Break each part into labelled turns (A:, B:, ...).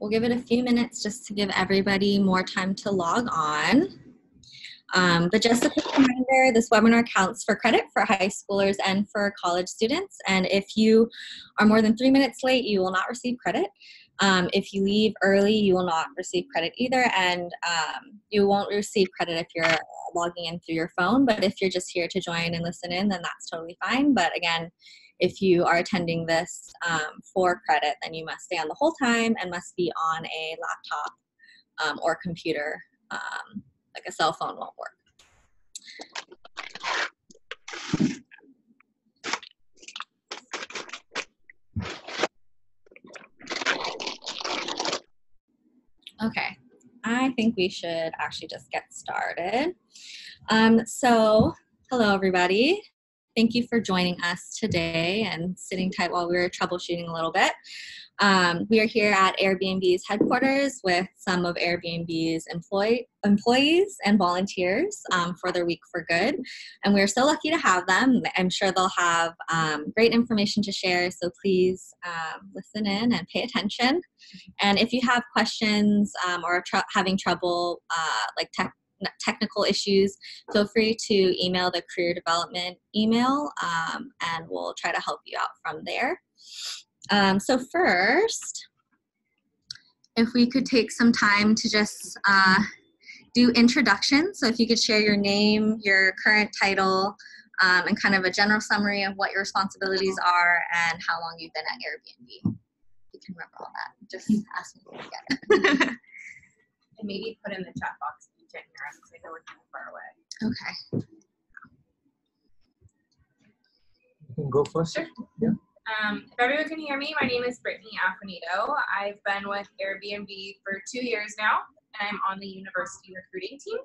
A: we'll give it a few minutes just to give everybody more time to log on. But just a quick reminder, this webinar counts for credit for high schoolers and for college students. And if you are more than 3 minutes late, you will not receive credit. If you leave early, you will not receive credit either. And you won't receive credit if you're logging in through your phone. But if you're just here to join and listen in, then that's totally fine. But again, if you are attending this for credit, then you must stay on the whole time and must be on a laptop or computer. Like a cell phone won't work. Okay, I think we should actually just get started. So, hello everybody. Thank you for joining us today and sitting tight while we were troubleshooting a little bit. We are here at Airbnb's headquarters with some of Airbnb's employees and volunteers for their Week for Good. And we're so lucky to have them. I'm sure they'll have great information to share, so please listen in and pay attention. And if you have questions or having trouble like technical issues, feel free to email the career development email and we'll try to help you out from there. So first, if we could take some time to just do introductions. So if you could share your name, your current title, and kind of a general summary of what your responsibilities are and how long you've been at Airbnb. You can remember all that. Just ask me to get it.
B: And maybe put in the chat box if you can't hear us, because I know we're kind of far away.
A: Okay.
C: You can go first.
B: Sure.
C: Yeah.
B: If everyone can hear me, my name is Brittany Afonito. I've been with Airbnb for 2 years now, and I'm on the university recruiting team.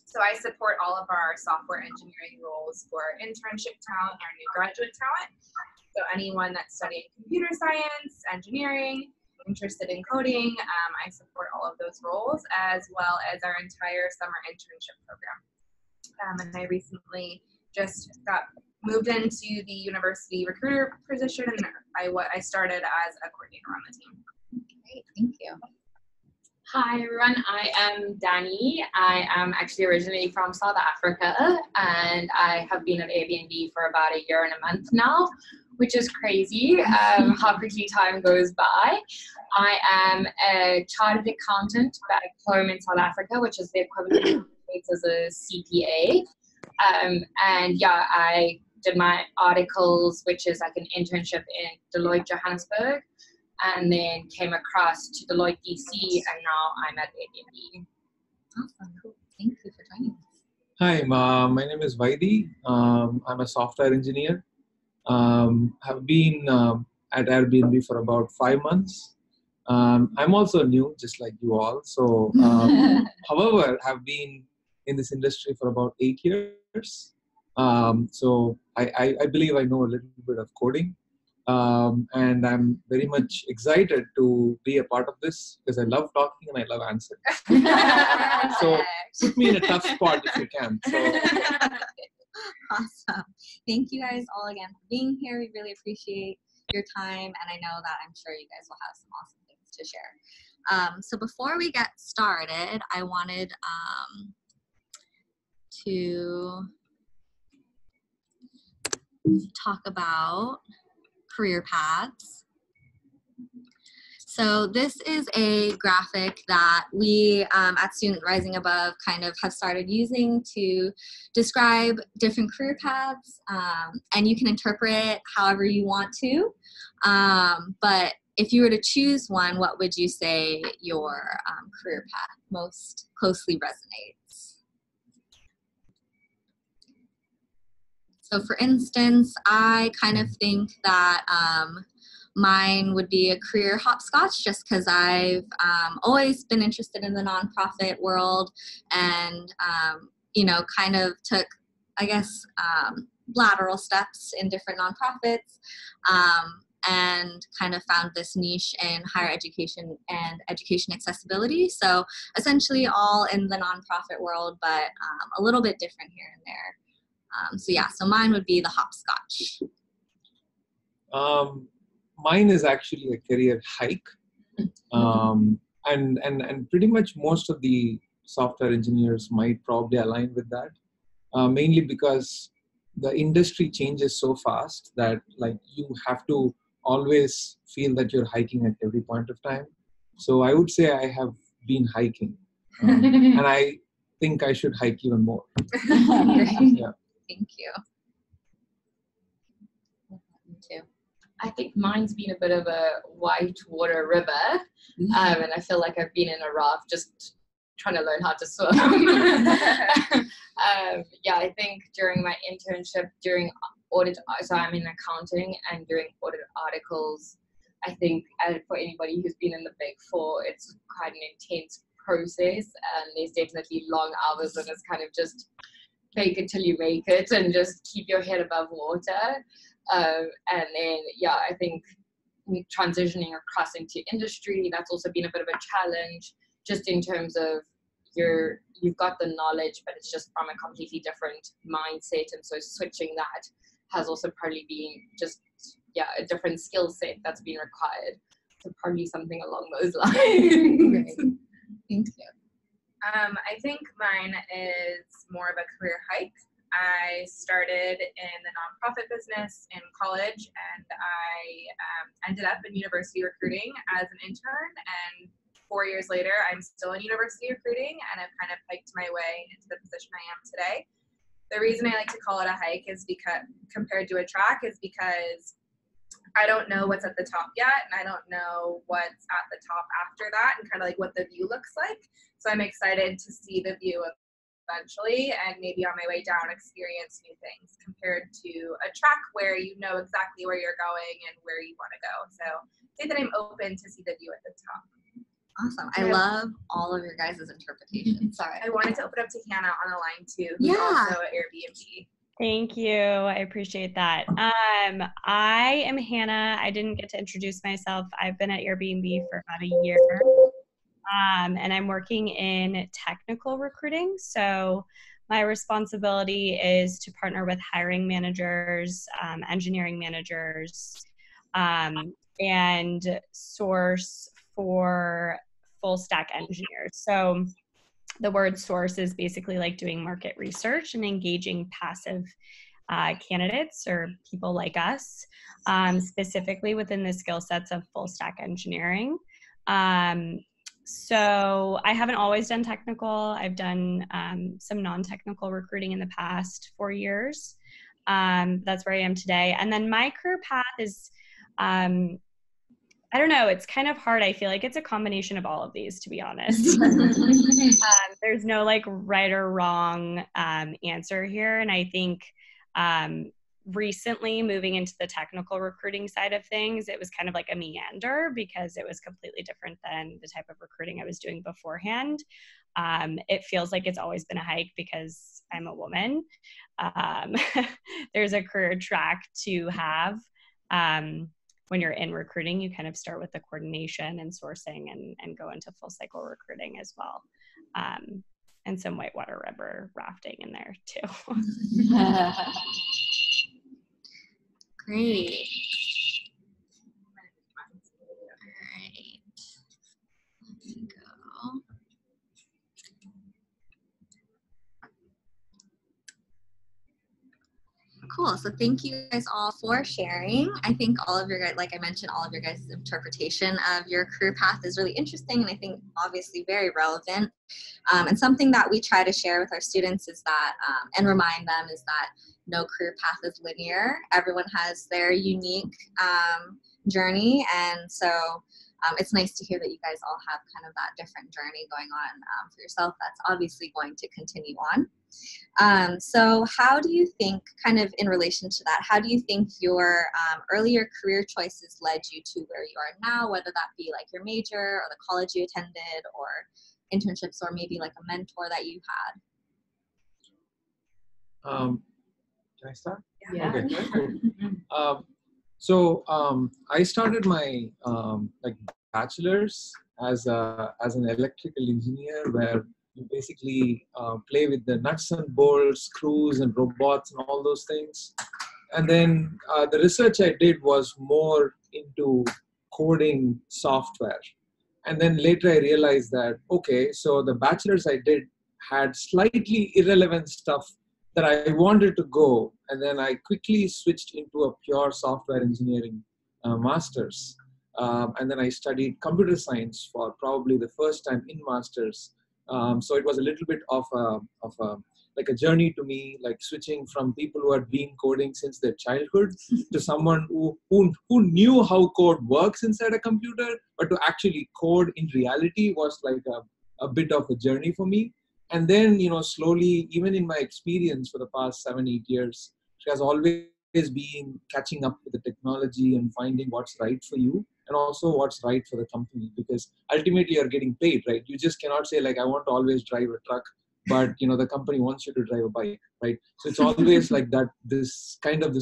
B: So I support all of our software engineering roles for internship talent, our new graduate talent. So anyone that's studying computer science, engineering, interested in coding, I support all of those roles, as well as our entire summer internship program. And I recently just got moved into the university recruiter position, and I started as a coordinator on the team.
A: Great, thank you.
D: Hi everyone, I am Dani. I am actually originally from South Africa, and I have been at Airbnb for about 1 year and a month now, which is crazy how quickly time goes by. I am a chartered accountant back home in South Africa, which is the equivalent as a CPA. And yeah, I did my articles, which is like an internship in Deloitte Johannesburg, and then came across to Deloitte DC, and now I'm at Airbnb.
A: Awesome, cool. Thank you for joining us.
C: Hi, my name is Vaidi. I'm a software engineer. Have been at Airbnb for about 5 months. I'm also new, just like you all. So, however, have been in this industry for about 8 years. So I believe I know a little bit of coding. And I'm very much excited to be a part of this because I love talking and I love answering. So put me in a tough spot if you can. So.
A: Awesome. Thank you guys all again for being here. We really appreciate your time, and I know that I'm sure you guys will have some awesome things to share. So before we get started, I wanted to talk about career paths. So this is a graphic that we at Student Rising Above kind of have started using to describe different career paths, and you can interpret it however you want to. But if you were to choose one, what would you say your career path most closely resonates? So for instance, I kind of think that mine would be a career hopscotch, just because I've always been interested in the nonprofit world, and you know, kind of took, I guess, lateral steps in different nonprofits, and kind of found this niche in higher education and education accessibility. So essentially all in the nonprofit world, but a little bit different here and there. So yeah, so mine would be the hopscotch.
C: Mine is actually a career hike. And pretty much most of the software engineers might probably align with that, mainly because the industry changes so fast that like you have to always feel that you're hiking at every point of time. So I would say I have been hiking, and I think I should hike even more. Yeah.
A: Thank you. Me too.
D: I think mine's been a bit of a whitewater river, and I feel like I've been in a raft just trying to learn how to swim. Yeah, I think during my internship, during audit, so I'm in accounting, and during audit articles, I think for anybody who's been in the Big Four, it's quite an intense process, and there's definitely long hours, and it's kind of just fake it till you make it and just keep your head above water. And then, yeah, I think transitioning across into industry, that's also been a bit of a challenge, just in terms of you've got the knowledge, but it's just from a completely different mindset. And so switching that has also probably been just, yeah, a different skill set that's been required. So probably something along those lines.
A: Great. Thank you.
B: I think mine is more of a career hike. I started in the nonprofit business in college, and I ended up in university recruiting as an intern. And 4 years later, I'm still in university recruiting, and I've kind of hiked my way into the position I am today. The reason I like to call it a hike is because, compared to a track, is because I don't know what's at the top yet, and I don't know what's at the top after that, and kind of like what the view looks like. So I'm excited to see the view eventually, and maybe on my way down experience new things, compared to a track where you know exactly where you're going and where you want to go. So I think that I'm open to see the view at the top.
A: Awesome. I love all of your guys' interpretations. Sorry.
B: I wanted to open up to Hannah on the line too, who's
A: Yeah.
B: also at Airbnb.
E: Thank you. I appreciate that. I am Hannah. I didn't get to introduce myself. I've been at Airbnb for about a year, and I'm working in technical recruiting. So my responsibility is to partner with hiring managers, engineering managers, and source for full stack engineers. So the word source is basically like doing market research and engaging passive candidates or people like us, specifically within the skill sets of full stack engineering. So I haven't always done technical. I've done some non-technical recruiting in the past 4 years. That's where I am today. And then my career path is, I don't know, it's kind of hard. I feel like it's a combination of all of these, to be honest. There's no like right or wrong answer here. And I think recently moving into the technical recruiting side of things, it was kind of like a meander because it was completely different than the type of recruiting I was doing beforehand. It feels like it's always been a hike because I'm a woman. There's a career track to have. When you're in recruiting, you kind of start with the coordination and sourcing and go into full cycle recruiting as well. And some whitewater river rafting in there too.
A: Great. All right. Let me go. Cool. So thank you guys all for sharing. I think all of your guys, like I mentioned, all of your guys' interpretation of your career path is really interesting, and I think obviously very relevant. And something that we try to share with our students is that, and remind them, is that no career path is linear. Everyone has their unique journey, and so it's nice to hear that you guys all have kind of that different journey going on for yourself. That's obviously going to continue on. So how do you think, kind of in relation to that, how do you think your earlier career choices led you to where you are now, whether that be like your major or the college you attended or internships or maybe like a mentor that you had?
C: Can I start?
D: Yeah.
C: Okay. So I started my bachelor's as an electrical engineer, where you basically play with the nuts and bolts, screws and robots and all those things. And then the research I did was more into coding software. And then later I realized that, okay, so the bachelor's I did had slightly irrelevant stuff that I wanted to go. And then I quickly switched into a pure software engineering master's. And then I studied computer science for probably the first time in master's. So it was a little bit of like a journey to me, like switching from people who had been coding since their childhood to someone who knew how code works inside a computer, but to actually code in reality was like a bit of a journey for me. And then, slowly, even in my experience for the past 7-8 years, it has always been catching up with the technology and finding what's right for you and also what's right for the company, because ultimately you're getting paid, right? You just cannot say like, I want to always drive a truck, but the company wants you to drive a bike, right? So it's always like that, this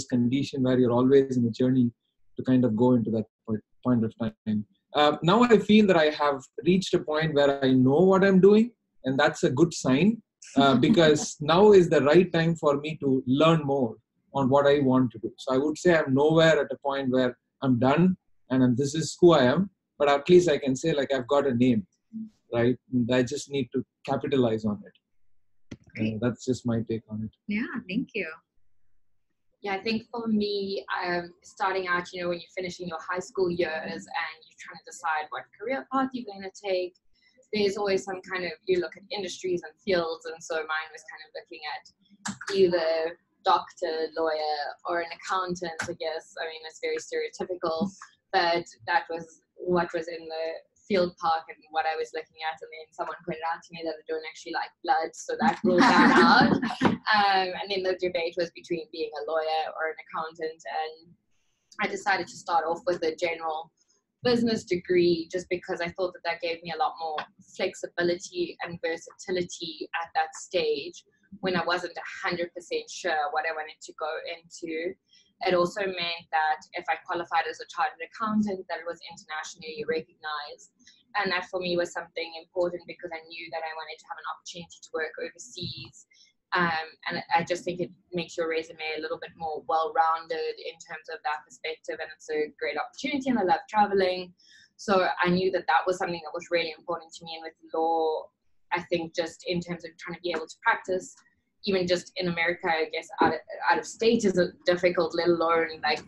C: condition where you're always in a journey to kind of go into that point of time. Now I feel that I have reached a point where I know what I'm doing, and that's a good sign, because now is the right time for me to learn more on what I want to do. So I would say I'm nowhere at a point where I'm done and this is who I am, but at least I can say like I've got a name, right? And I just need to capitalize on it. That's just my take on it.
A: Yeah, thank you.
D: Yeah, I think for me, starting out, when you're finishing your high school years and you're trying to decide what career path you're going to take, there's always some kind of, you look at industries and fields, and so mine was kind of looking at either doctor, lawyer, or an accountant, I guess. I mean, it's very stereotypical, but that was what was in the field park and what I was looking at. And then someone pointed out to me that I don't actually like blood, so that ruled that out. And then the debate was between being a lawyer or an accountant, and I decided to start off with a general business degree just because I thought that gave me a lot more flexibility and versatility at that stage when I wasn't 100% sure what I wanted to go into. It also meant that if I qualified as a chartered accountant, that it was internationally recognized. And that for me was something important because I knew that I wanted to have an opportunity to work overseas. And I just think it makes your resume a little bit more well-rounded in terms of that perspective. And it's a great opportunity, and I love traveling. So I knew that was something that was really important to me. And with law, I think just in terms of trying to be able to practice, even just in America, I guess out of state is difficult, let alone like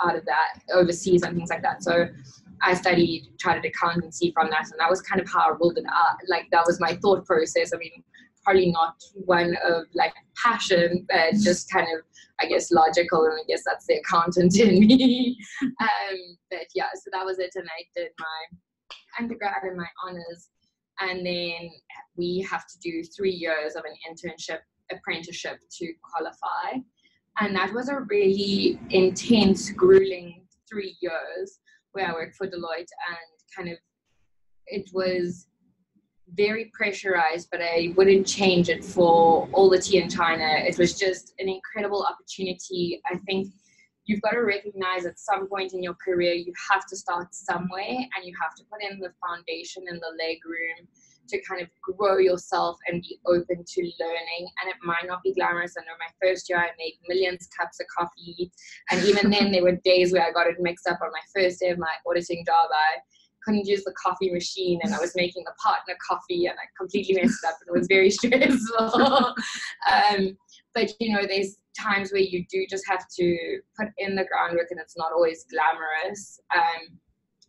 D: out of that overseas and things like that. So I studied chartered accountancy from that, and that was kind of how I ruled it out. Like that was my thought process. I mean, probably not one of like passion, but just kind of, I guess, logical, and I guess that's the accountant in me. But yeah, so that was it, and I did my undergrad and my honors. And then we have to do 3 years of an apprenticeship to qualify. And that was a really intense, grueling 3 years where I worked for Deloitte, and kind of, it was very pressurized, but I wouldn't change it for all the tea in China. It was just an incredible opportunity. I think you've got to recognize at some point in your career, you have to start somewhere, and you have to put in the foundation and the leg room to kind of grow yourself and be open to learning. And it might not be glamorous. I know my first year I made millions cups of coffee. And even then there were days where I got it mixed up. On my first day of my auditing job, I couldn't use the coffee machine, and I was making a partner coffee, and I completely messed up, and it was very stressful. But there's times where you do just have to put in the groundwork, and it's not always glamorous.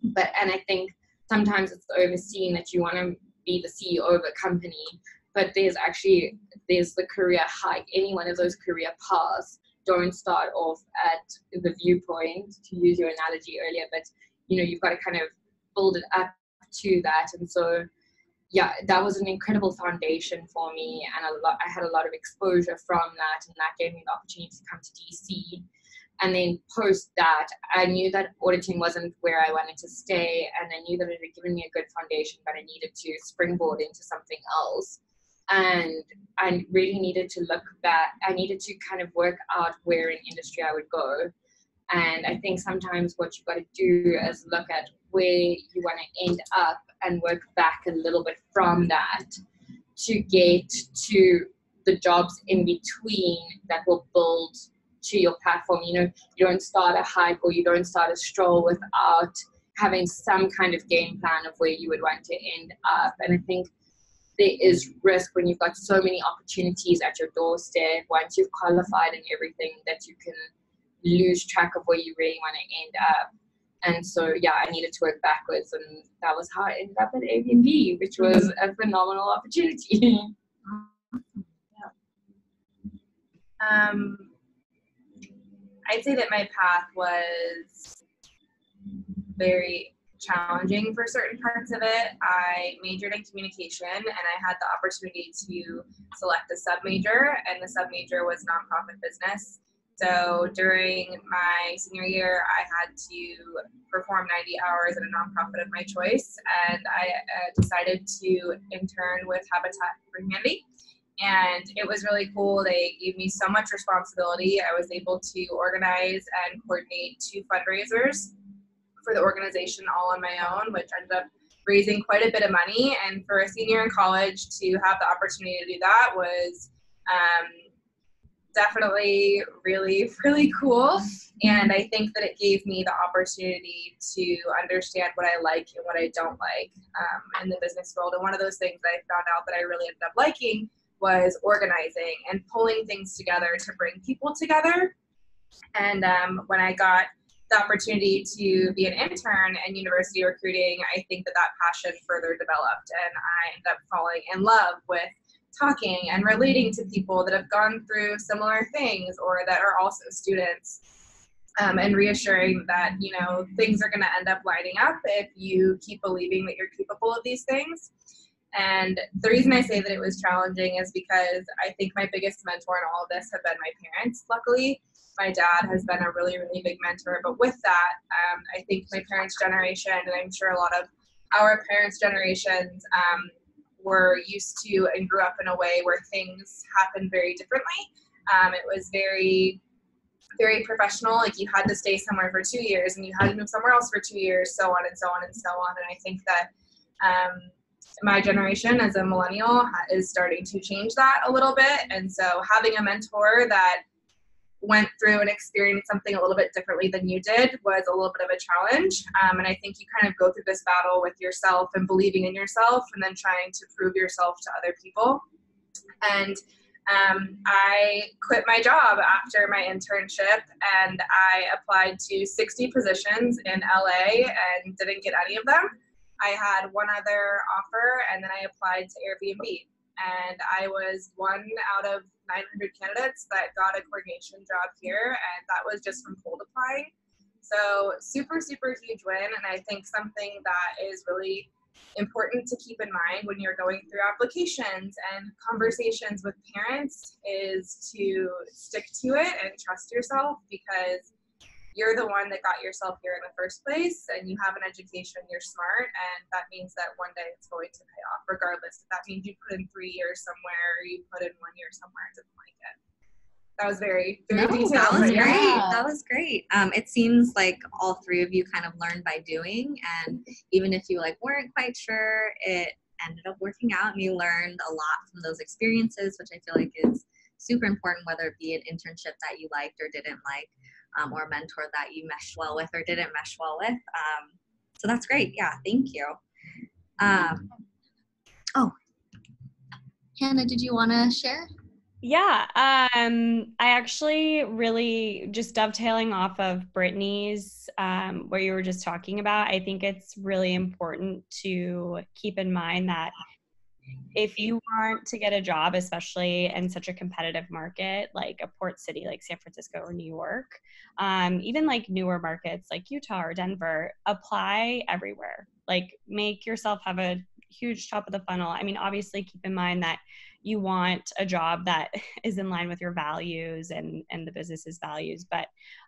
D: And I think sometimes it's overseen that you want to be the CEO of a company, but there's the career hike. Any one of those career paths don't start off at the viewpoint, to use your analogy earlier, but you've got to kind of build it up to that. And so yeah, that was an incredible foundation for me, and I had a lot of exposure from that, and that gave me the opportunity to come to DC. And then post that, I knew that auditing wasn't where I wanted to stay, and I knew that it had given me a good foundation, but I needed to springboard into something else. And I really needed to look back. I needed to kind of work out where in industry I would go. And I think sometimes what you've got to do is look at where you want to end up and work back a little bit from that to get to the jobs in between that will build to your platform. You don't start a hike or you don't start a stroll without having some kind of game plan of where you would want to end up. And I think there is risk when you've got so many opportunities at your doorstep, once you've qualified and everything, that you can lose track of where you really want to end up. And so, yeah, I needed to work backwards, and that was how I ended up at Airbnb, which was a phenomenal opportunity.
B: I'd say that my path was very challenging for certain parts of it. I majored in communication, and I had the opportunity to select a sub-major, and the sub-major was nonprofit business. So during my senior year, I had to perform 90 hours at a nonprofit of my choice, and I decided to intern with Habitat for Humanity. And it was really cool. They gave me so much responsibility. I was able to organize and coordinate 2 fundraisers for the organization all on my own, which ended up raising quite a bit of money. And for a senior in college to have the opportunity to do that was definitely really, really cool. And I think that it gave me the opportunity to understand what I like and what I don't like in the business world. And one of those things that I found out that I really ended up liking was organizing and pulling things together to bring people together. And when I got the opportunity to be an intern in university recruiting, I think that passion further developed, and I ended up falling in love with talking and relating to people that have gone through similar things or that are also students, and reassuring that, you know, things are going to end up lining up if you keep believing that you're capable of these things. And the reason I say that it was challenging is because I think my biggest mentor in all of this have been my parents. Luckily, my dad has been a really, really big mentor. But with that, I think my parents' generation, and I'm sure a lot of our parents' generations, were used to and grew up in a way where things happened very differently. It was very, very professional. Like, you had to stay somewhere for 2 years and you had to move somewhere else for 2 years, so on and so on and so on. And I think that my generation as a millennial is starting to change that a little bit. And so having a mentor that went through and experienced something a little bit differently than you did was a little bit of a challenge. And I think you kind of go through this battle with yourself and believing in yourself and then trying to prove yourself to other people. And I quit my job after my internship, and I applied to 60 positions in LA and didn't get any of them. I had one other offer, and then I applied to Airbnb. And I was one out of 900 candidates that got a coordination job here, and that was just from cold applying. So super, super huge win, and I think something that is really important to keep in mind when you're going through applications and conversations with parents is to stick to it and trust yourself, because you're the one that got yourself here in the first place, and you have an education, you're smart, and that means that one day it's going to pay off regardless. If that means you put in 3 years somewhere or you put in 1 year somewhere, it doesn't like it. That was very, very detailed.
A: That was great.
E: Yeah.
A: That was great. It seems like all 3 of you kind of learned by doing, and even if you weren't quite sure, it ended up working out, and you learned a lot from those experiences, which I feel like is super important, whether it be an internship that you liked or didn't like, or a mentor that you meshed well with or didn't mesh well with. So that's great. Yeah, thank you. Hannah, did you want to share?
E: Yeah, I actually really, just dovetailing off of Brittany's, where you were just talking about, I think it's really important to keep in mind that if you want to get a job, especially in such a competitive market like a port city like San Francisco or New York, even like newer markets like Utah or Denver, apply everywhere. Like, make yourself have a huge top of the funnel. I mean, obviously keep in mind that you want a job that is in line with your values and the business's values. But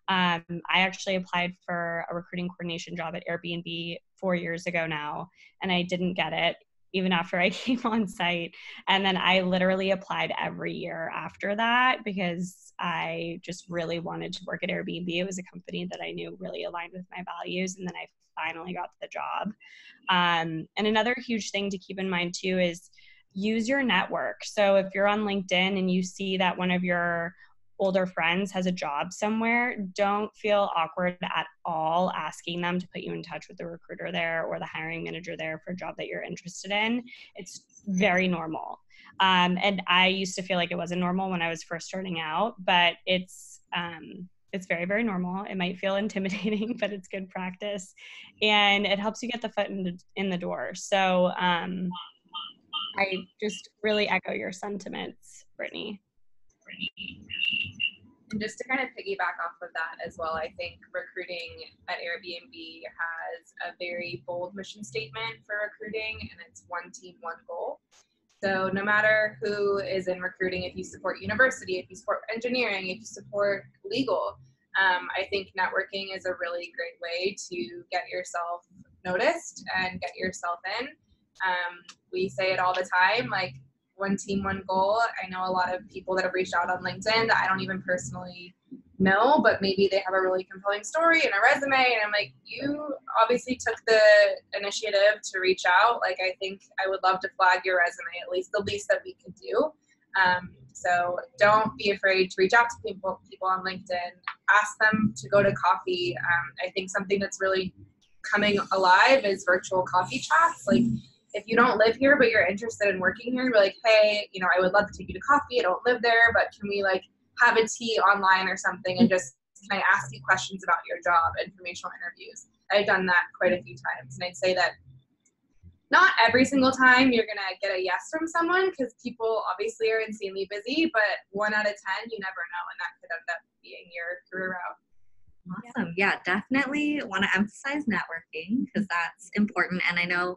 E: I actually applied for a recruiting coordination job at Airbnb 4 years ago now, and I didn't get it even after I came on site. And then I literally applied every year after that because I just really wanted to work at Airbnb. It was a company that I knew really aligned with my values. And then I finally got the job. And another huge thing to keep in mind too is use your network. So if you're on LinkedIn and you see that one of your older friends has a job somewhere, don't feel awkward at all asking them to put you in touch with the recruiter there or the hiring manager there for a job that you're interested in. It's very normal. And I used to feel like it wasn't normal when I was first starting out, but it's very, very normal. It might feel intimidating, but it's good practice, and it helps you get the foot in the door. So I just really echo your sentiments, Brittany.
B: And just to kind of piggyback off of that as well, I think recruiting at Airbnb has a very bold mission statement for recruiting, and it's one team, one goal. So no matter who is in recruiting, if you support university, if you support engineering, if you support legal, I think networking is a really great way to get yourself noticed and get yourself in. We say it all the time, like one team, one goal. I know a lot of people that have reached out on LinkedIn that I don't even personally know, but maybe they have a really compelling story and a resume. And I'm like, you obviously took the initiative to reach out. Like, I think I would love to flag your resume, at least the least that we could do. So don't be afraid to reach out to people on LinkedIn, ask them to go to coffee. I think something that's really coming alive is virtual coffee chats. Like, if you don't live here, but you're interested in working here, you're like, hey, I would love to take you to coffee. I don't live there, but can we have a tea online or something and just kind of ask you questions about your job, informational interviews. I've done that quite a few times. And I'd say that not every single time you're going to get a yes from someone, because people obviously are insanely busy, but 1 out of 10, you never know. And that could end up being your career route.
A: Awesome. Yeah, definitely want to emphasize networking because that's important. And I know,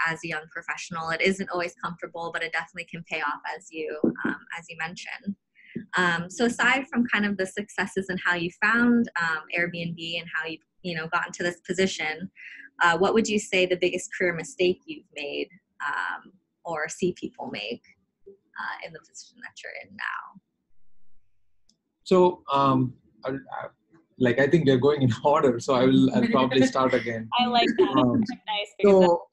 A: as a young professional, it isn't always comfortable, but it definitely can pay off as you mentioned. So aside from kind of the successes and how you found Airbnb and how you got into this position, what would you say the biggest career mistake you've made or see people make in the position that you're in now?
C: So I think they're going in order, so I'll probably start again.
E: I like that. Nice.
C: So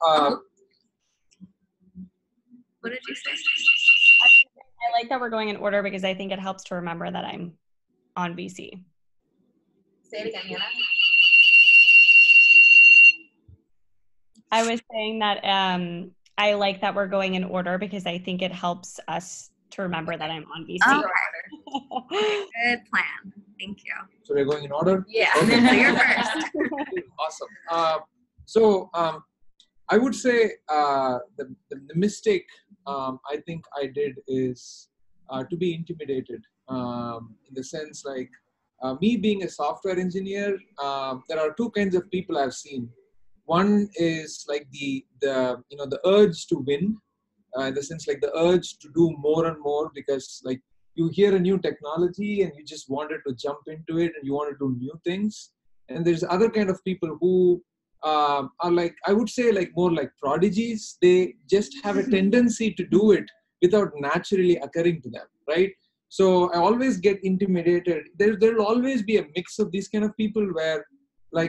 A: What did you say?
E: I like that we're going in order because I think it helps to remember that I'm on VC.
B: Say it again, Hannah.
E: I was saying that I like that we're going in order because I think it helps us to remember that I'm on VC.
A: Okay. Good plan. Thank you.
C: So we're going in order?
B: Yeah.
C: Okay.
A: So you're first.
C: Awesome. I would say the mistake I think I did is to be intimidated in the sense me being a software engineer, there are two kinds of people I've seen. One is the urge to win, in the sense the urge to do more and more because you hear a new technology and you just wanted to jump into it and you want to do new things. And there's other kind of people who are I would say more like prodigies. They just have a tendency to do it without naturally occurring to them, right? So I always get intimidated. There'll always be a mix of these kind of people where,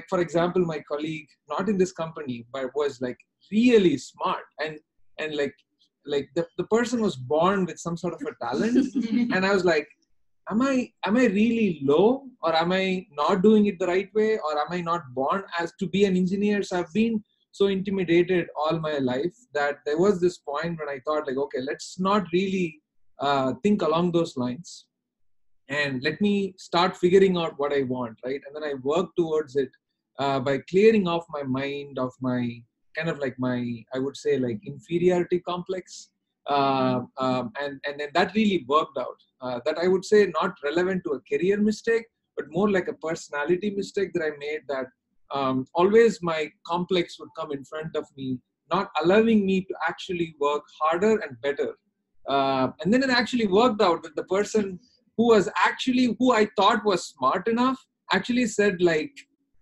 C: for example, my colleague, not in this company, but was really smart and the person was born with some sort of a talent. And I was like, am I really low, or am I not doing it the right way, or am I not born as to be an engineer? So I've been so intimidated all my life that there was this point when I thought okay, let's not really think along those lines and let me start figuring out what I want, right? And then I work towards it by clearing off my mind of my kind of I would say inferiority complex. And then that really worked out. That I would say not relevant to a career mistake, but more like a personality mistake that I made, that always my complex would come in front of me, not allowing me to actually work harder and better. And then it actually worked out that the person who I thought was smart enough actually said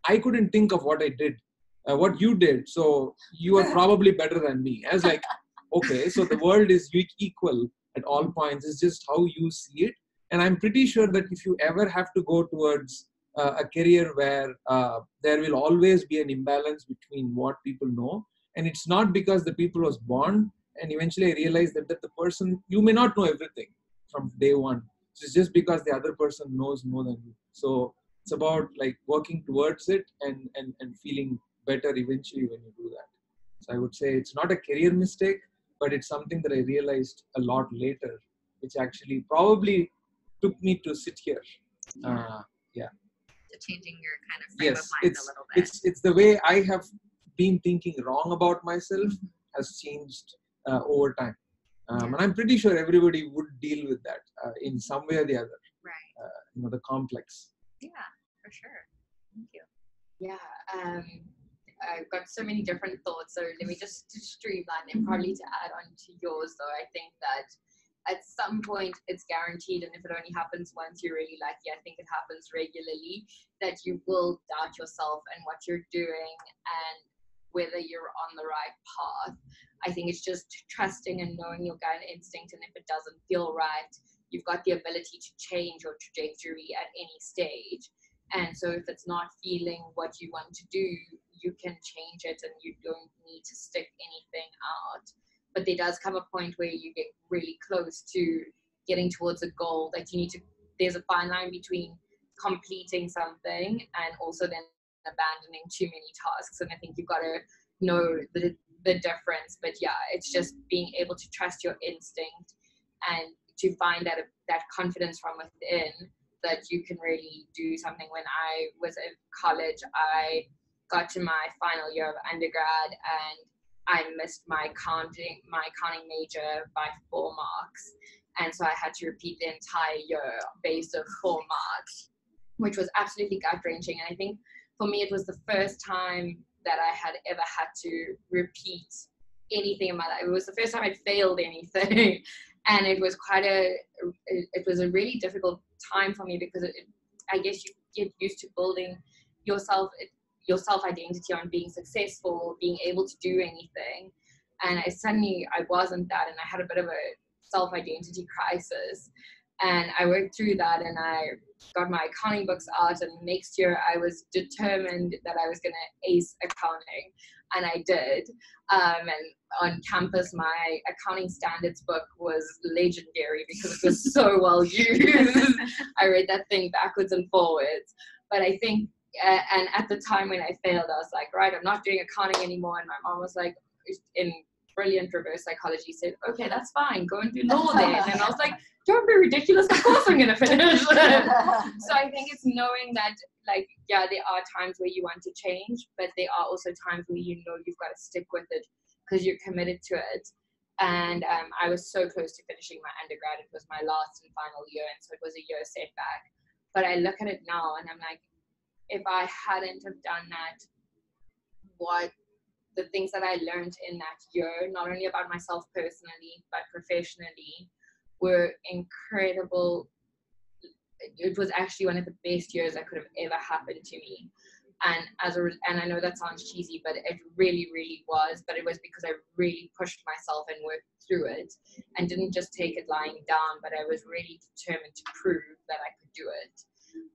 C: I couldn't think of what I did, what you did. So you are probably better than me. I was okay, so the world is equal at all points. It's just how you see it. And I'm pretty sure that if you ever have to go towards a career where there will always be an imbalance between what people know, and it's not because the people was born, and eventually I realized that the person, you may not know everything from day one. just because the other person knows more than you. So it's about like working towards it and feeling better eventually when you do that. So I would say it's not a career mistake, but it's something that I realized a lot later, which actually probably took me to sit here. Yeah.
A: To changing your kind of frame of
C: Yes,
A: mind a little bit.
C: it's the way I have been thinking wrong about myself has changed over time. And I'm pretty sure everybody would deal with that in some way or the other.
A: Right.
C: The complex.
A: Yeah, for sure. Thank you.
D: Yeah, I've got so many different thoughts, so let me just streamline them. Probably to add on to yours, though, I think that at some point it's guaranteed, and if it only happens once, you're really lucky. I think it happens regularly, that you will doubt yourself and what you're doing and whether you're on the right path. I think it's just trusting and knowing your gut instinct, and if it doesn't feel right, you've got the ability to change your trajectory at any stage. And so if it's not feeling what you want to do, you can change it and you don't need to stick anything out. But there does come a point where you get really close to getting towards a goal that you need to, there's a fine line between completing something and also then abandoning too many tasks. And I think you've got to know the difference. But yeah, it's just being able to trust your instinct and to find that confidence from within that you can really do something. When I was in college, I got to my final year of undergrad and I missed my accounting major by 4 marks. And so I had to repeat the entire year based on 4 marks, which was absolutely gut-wrenching. And I think for me, it was the first time that I had ever had to repeat anything in my life. It was the first time I'd failed anything. And it was it was a really difficult time for me because I guess you get used to building your self-identity on being successful, being able to do anything. And I wasn't that, and I had a bit of a self-identity crisis. And I worked through that and I got my accounting books out, and next year I was determined that I was going to ace accounting, and I did. And on campus, my accounting standards book was legendary because it was so well used. I read that thing backwards and forwards. But I think, and at the time when I failed, I was like, right, I'm not doing accounting anymore. And my mom was like, in brilliant reverse psychology, said, okay, that's fine, go and do law then. And I was like, don't be ridiculous, of course I'm going to finish. So I think it's knowing that, like, yeah, there are times where you want to change, but there are also times where you know you've got to stick with it because you're committed to it. And I was so close to finishing my undergrad. It was my last and final year, and so it was a year setback. But I look at it now and I'm like, if I hadn't have done that, what the things that I learned in that year, not only about myself personally, but professionally, were incredible. It was actually one of the best years that could have ever happened to me. And and I know that sounds cheesy, but it really, really was. But it was because I really pushed myself and worked through it and didn't just take it lying down, but I was really determined to prove that I could do it.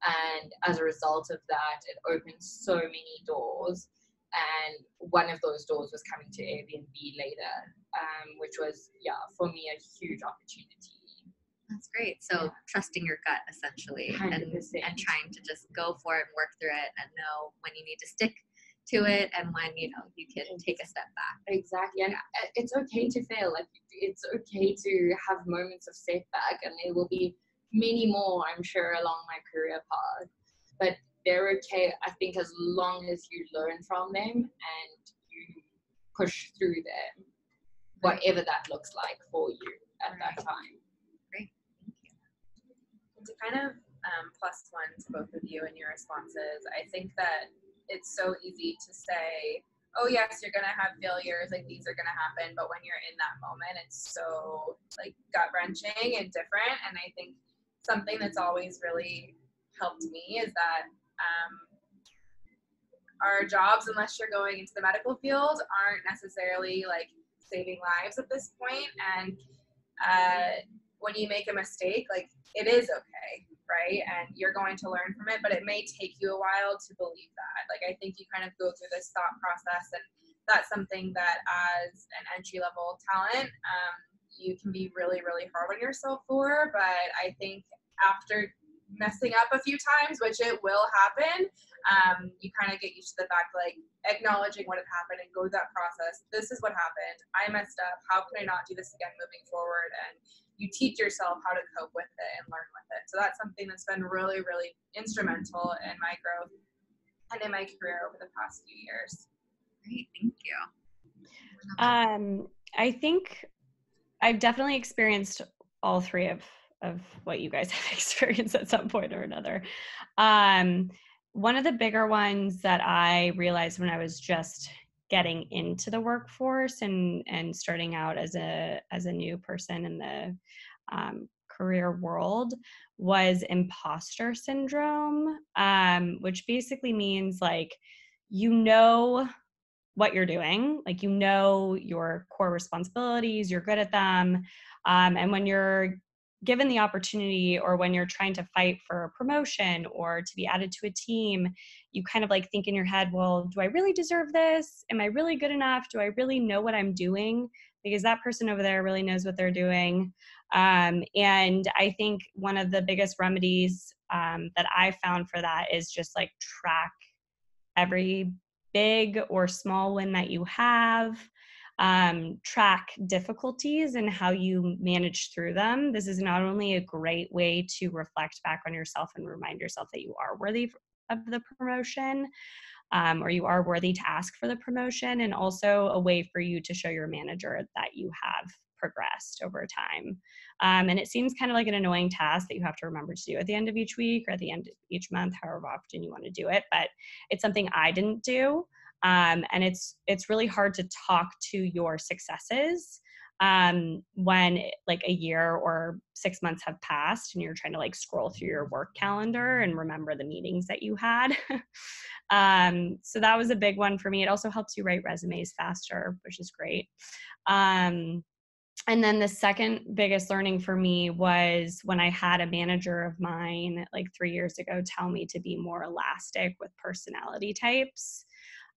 D: And as a result of that, it opened so many doors. And one of those doors was coming to Airbnb later, which was, yeah, for me, a huge opportunity.
A: That's great. So trusting your gut, essentially,
D: 100%.
A: and trying to just go for it and work through it and know when you need to stick to it and when, you can take a step back.
D: Exactly. And it's okay to fail. Like, it's okay to have moments of setback, and there will be many more, I'm sure, along my career path. But they're okay, I think, as long as you learn from them and you push through them, whatever that looks like for you at that time.
A: Great. Thank you.
B: To kind of plus one to both of you and your responses, I think that it's so easy to say, oh yes, you're going to have failures, like these are going to happen. But when you're in that moment, it's so like gut wrenching and different. And I think something that's always really helped me is that our jobs, unless you're going into the medical field, aren't necessarily like saving lives at this point. And when you make a mistake, like, it is okay, right? And you're going to learn from it, but it may take you a while to believe that. Like, I think you kind of go through this thought process, and that's something that as an entry-level talent, you can be really, really hard on yourself for. But I think after messing up a few times, which it will happen, you kind of get used to the fact, like, acknowledging what had happened and go through that process. This is what happened. I messed up. How can I not do this again moving forward? And you teach yourself how to cope with it and learn with it. So that's something that's been really, really instrumental in my growth and in my career over the past few years.
A: Great, thank you.
E: I think I've definitely experienced all three of what you guys have experienced at some point or another. One of the bigger ones that I realized when I was just getting into the workforce and starting out as a new person in the career world was imposter syndrome, which basically means, like, you know what you're doing, like, you know your core responsibilities, you're good at them, and when you're given the opportunity, or when you're trying to fight for a promotion or to be added to a team, you kind of like think in your head, well, do I really deserve this? Am I really good enough? Do I really know what I'm doing? Because that person over there really knows what they're doing. And I think one of the biggest remedies that I found for that is just like track every big or small win that you have. Track difficulties and how you manage through them. This is not only a great way to reflect back on yourself and remind yourself that you are worthy of the promotion, or you are worthy to ask for the promotion, and also a way for you to show your manager that you have progressed over time. And it seems kind of like an annoying task that you have to remember to do at the end of each week or at the end of each month, however often you want to do it, but it's something I didn't do. And it's really hard to talk to your successes when like a year or 6 months have passed and you're trying to like scroll through your work calendar and remember the meetings that you had. So that was a big one for me. It also helps you write resumes faster, which is great. And then the second biggest learning for me was when I had a manager of mine like 3 years ago tell me to be more elastic with personality types.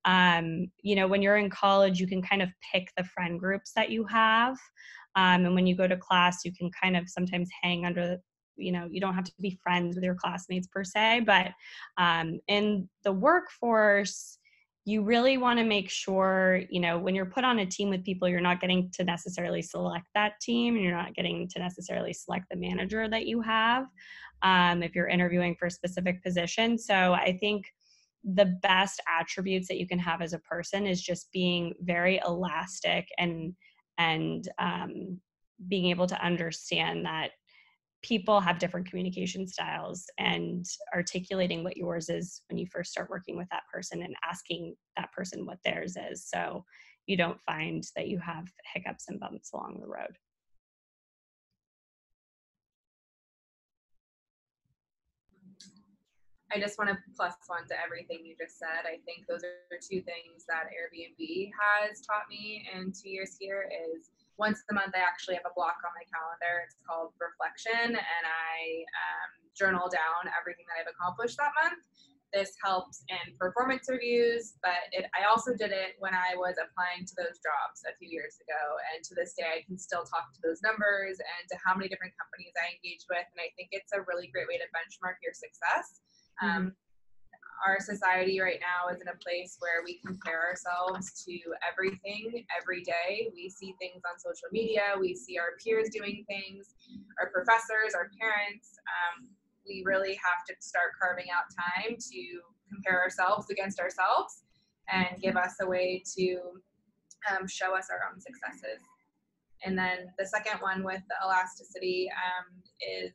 E: You know, when you're in college, you can kind of pick the friend groups that you have. And when you go to class, you can kind of sometimes hang under, you know, you don't have to be friends with your classmates per se, but in the workforce, you really want to make sure, you know, when you're put on a team with people, you're not getting to necessarily select that team, and you're not getting to necessarily select the manager that you have if you're interviewing for a specific position. So I think the best attributes that you can have as a person is just being very elastic and being able to understand that people have different communication styles, and articulating what yours is when you first start working with that person and asking that person what theirs is, so you don't find that you have hiccups and bumps along the road.
B: I just want to plus one to everything you just said. I think those are two things that Airbnb has taught me in 2 years here is once a month I actually have a block on my calendar. It's called Reflection, and I journal down everything that I've accomplished that month. This helps in performance reviews, but I also did it when I was applying to those jobs a few years ago. And to this day, I can still talk to those numbers and to how many different companies I engaged with. And I think it's a really great way to benchmark your success. Our society right now is in a place where we compare ourselves to everything every day. We see things on social media. We see our peers doing things, our professors, our parents. We really have to start carving out time to compare ourselves against ourselves and give us a way to show us our own successes. And then the second one with the elasticity is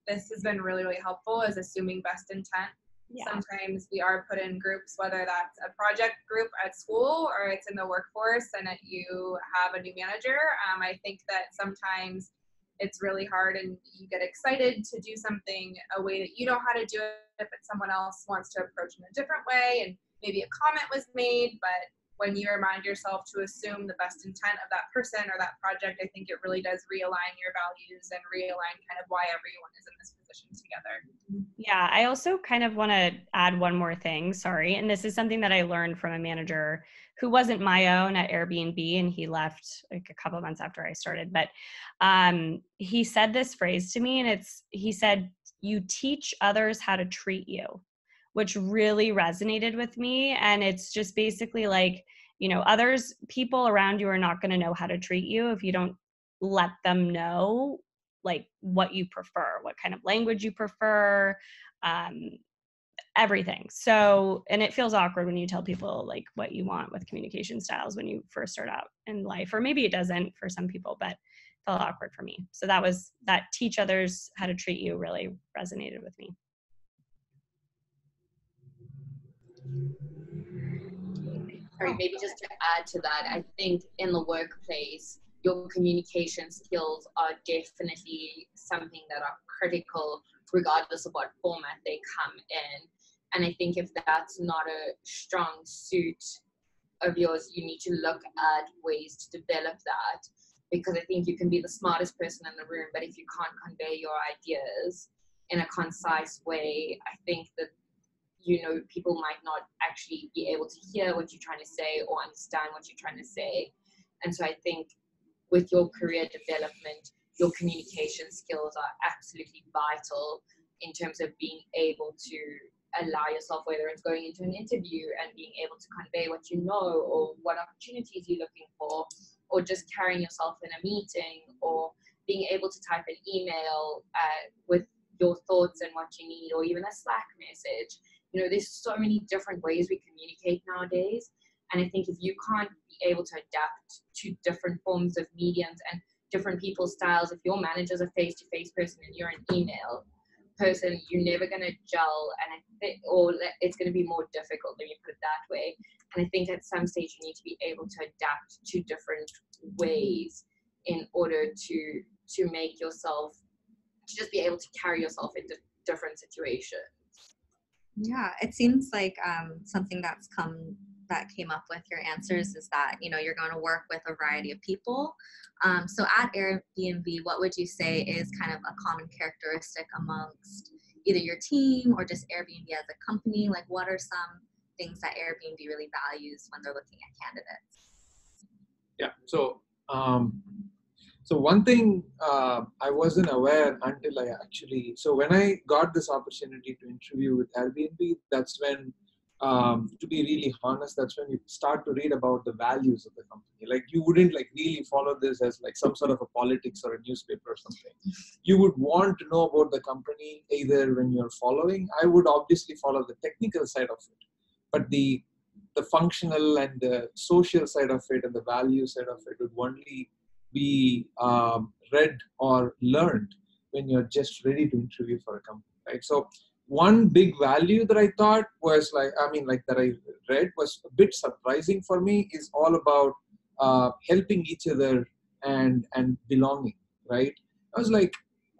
B: this has been really, really helpful, is assuming best intent. Yeah. Sometimes we are put in groups, whether that's a project group at school or it's in the workforce and you have a new manager. I think that sometimes it's really hard and you get excited to do something a way that you know how to do it, but someone else wants to approach in a different way, and maybe a comment was made, but when you remind yourself to assume the best intent of that person or that project, I think it really does realign your values and realign kind of why everyone is in this position together.
E: Yeah, I also kind of want to add one more thing, sorry. And this is something that I learned from a manager who wasn't my own at Airbnb, and he left like a couple of months after I started. But he said this phrase to me, and he said, you teach others how to treat you, which really resonated with me. And it's just basically like, people around you are not going to know how to treat you if you don't let them know like what you prefer, what kind of language you prefer, everything. So, and it feels awkward when you tell people like what you want with communication styles when you first start out in life, or maybe it doesn't for some people, but it felt awkward for me. So that teach others how to treat you really resonated with me.
D: Sorry, maybe just to add to that, I think in the workplace, your communication skills are definitely something that are critical regardless of what format they come in. And I think if that's not a strong suit of yours, you need to look at ways to develop that, because I think you can be the smartest person in the room, but if you can't convey your ideas in a concise way, I think that people might not actually be able to hear what you're trying to say or understand what you're trying to say. And so I think with your career development, your communication skills are absolutely vital in terms of being able to allow yourself, whether it's going into an interview and being able to convey what you know or what opportunities you're looking for, or just carrying yourself in a meeting, or being able to type an email with your thoughts and what you need, or even a Slack message. There's so many different ways we communicate nowadays. And I think if you can't be able to adapt to different forms of mediums and different people's styles, if your manager's a face-to-face person and you're an email person, you're never going to gel, or it's going to be more difficult, let me put it that way. And I think at some stage you need to be able to adapt to different ways in order to make yourself, to just be able to carry yourself into different situations.
A: Yeah, it seems like something that came up with your answers is that, you're going to work with a variety of people. So at Airbnb, what would you say is kind of a common characteristic amongst either your team or just Airbnb as a company? Like, what are some things that Airbnb really values when they're looking at candidates?
C: Yeah. So one thing I wasn't aware until so when I got this opportunity to interview with Airbnb, that's when, to be really honest, that's when you start to read about the values of the company. Like, you wouldn't really follow this as like some sort of a politics or a newspaper or something. You would want to know about the company either when you're following. I would obviously follow the technical side of it, but the functional and the social side of it and the value side of it would only be read or learned when you're just ready to interview for a company, right? So one big value that I thought was that I read was a bit surprising for me is all about helping each other and belonging, right? I was like,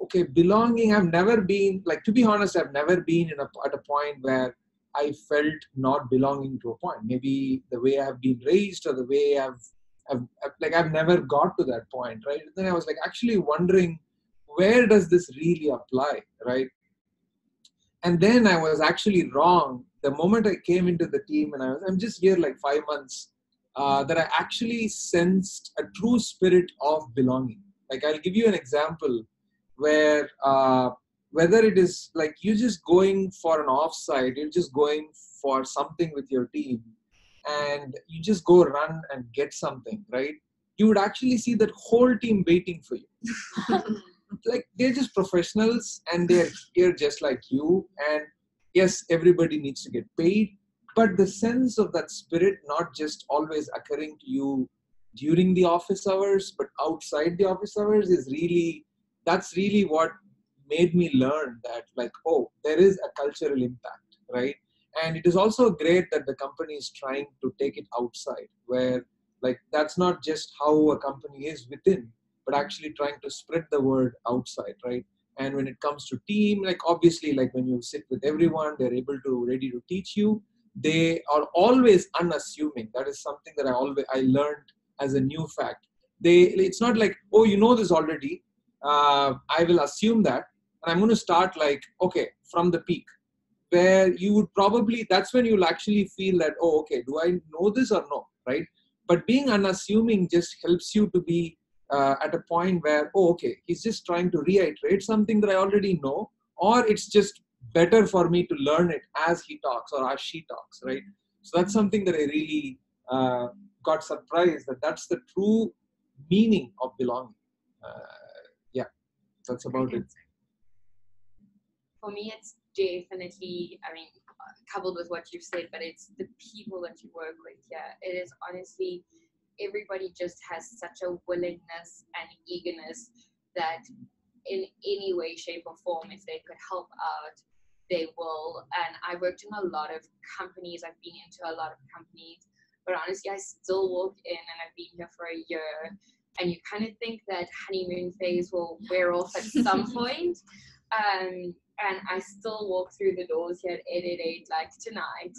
C: okay, belonging, I've never been, to be honest, I've never been at a point where I felt not belonging to a point. Maybe the way I've been raised or the way I've never got to that point, right? And then I was actually wondering, where does this really apply, right? And then I was actually wrong. The moment I came into the team, and I'm just here 5 months, that I actually sensed a true spirit of belonging. I'll give you an example where whether it is you're just going for an offsite, you're just going for something with your team, and you just go run and get something, right? You would actually see that whole team waiting for you. They're just professionals and they're here just like you. And yes, everybody needs to get paid, but the sense of that spirit not just always occurring to you during the office hours, but outside the office hours that's really what made me learn that there is a cultural impact, right? And it is also great that the company is trying to take it outside, where that's not just how a company is within, but actually trying to spread the word outside, right? And when it comes to team, obviously, when you sit with everyone, they're ready to teach you. They are always unassuming. That is something that I learned as a new fact. It's not oh, you know this already. I will assume that, and I'm going to start from the peak, where you would probably, that's when you'll actually feel that, oh, okay, do I know this or no, right? But being unassuming just helps you to be at a point where, oh, okay, he's just trying to reiterate something that I already know, or it's just better for me to learn it as he talks or as she talks, right? So that's something that I really got surprised that that's the true meaning of belonging. Yeah, that's about it.
D: For me, it's definitely, I mean, coupled with what you've said, but it's the people that you work with here. It is honestly, everybody just has such a willingness and eagerness that in any way, shape, or form, if they could help out, they will. And I worked in a lot of companies. I've been into a lot of companies, but honestly, I still walk in, and I've been here for a year, and you kind of think that honeymoon phase will wear off at some point. And I still walk through the doors here at 888 like tonight,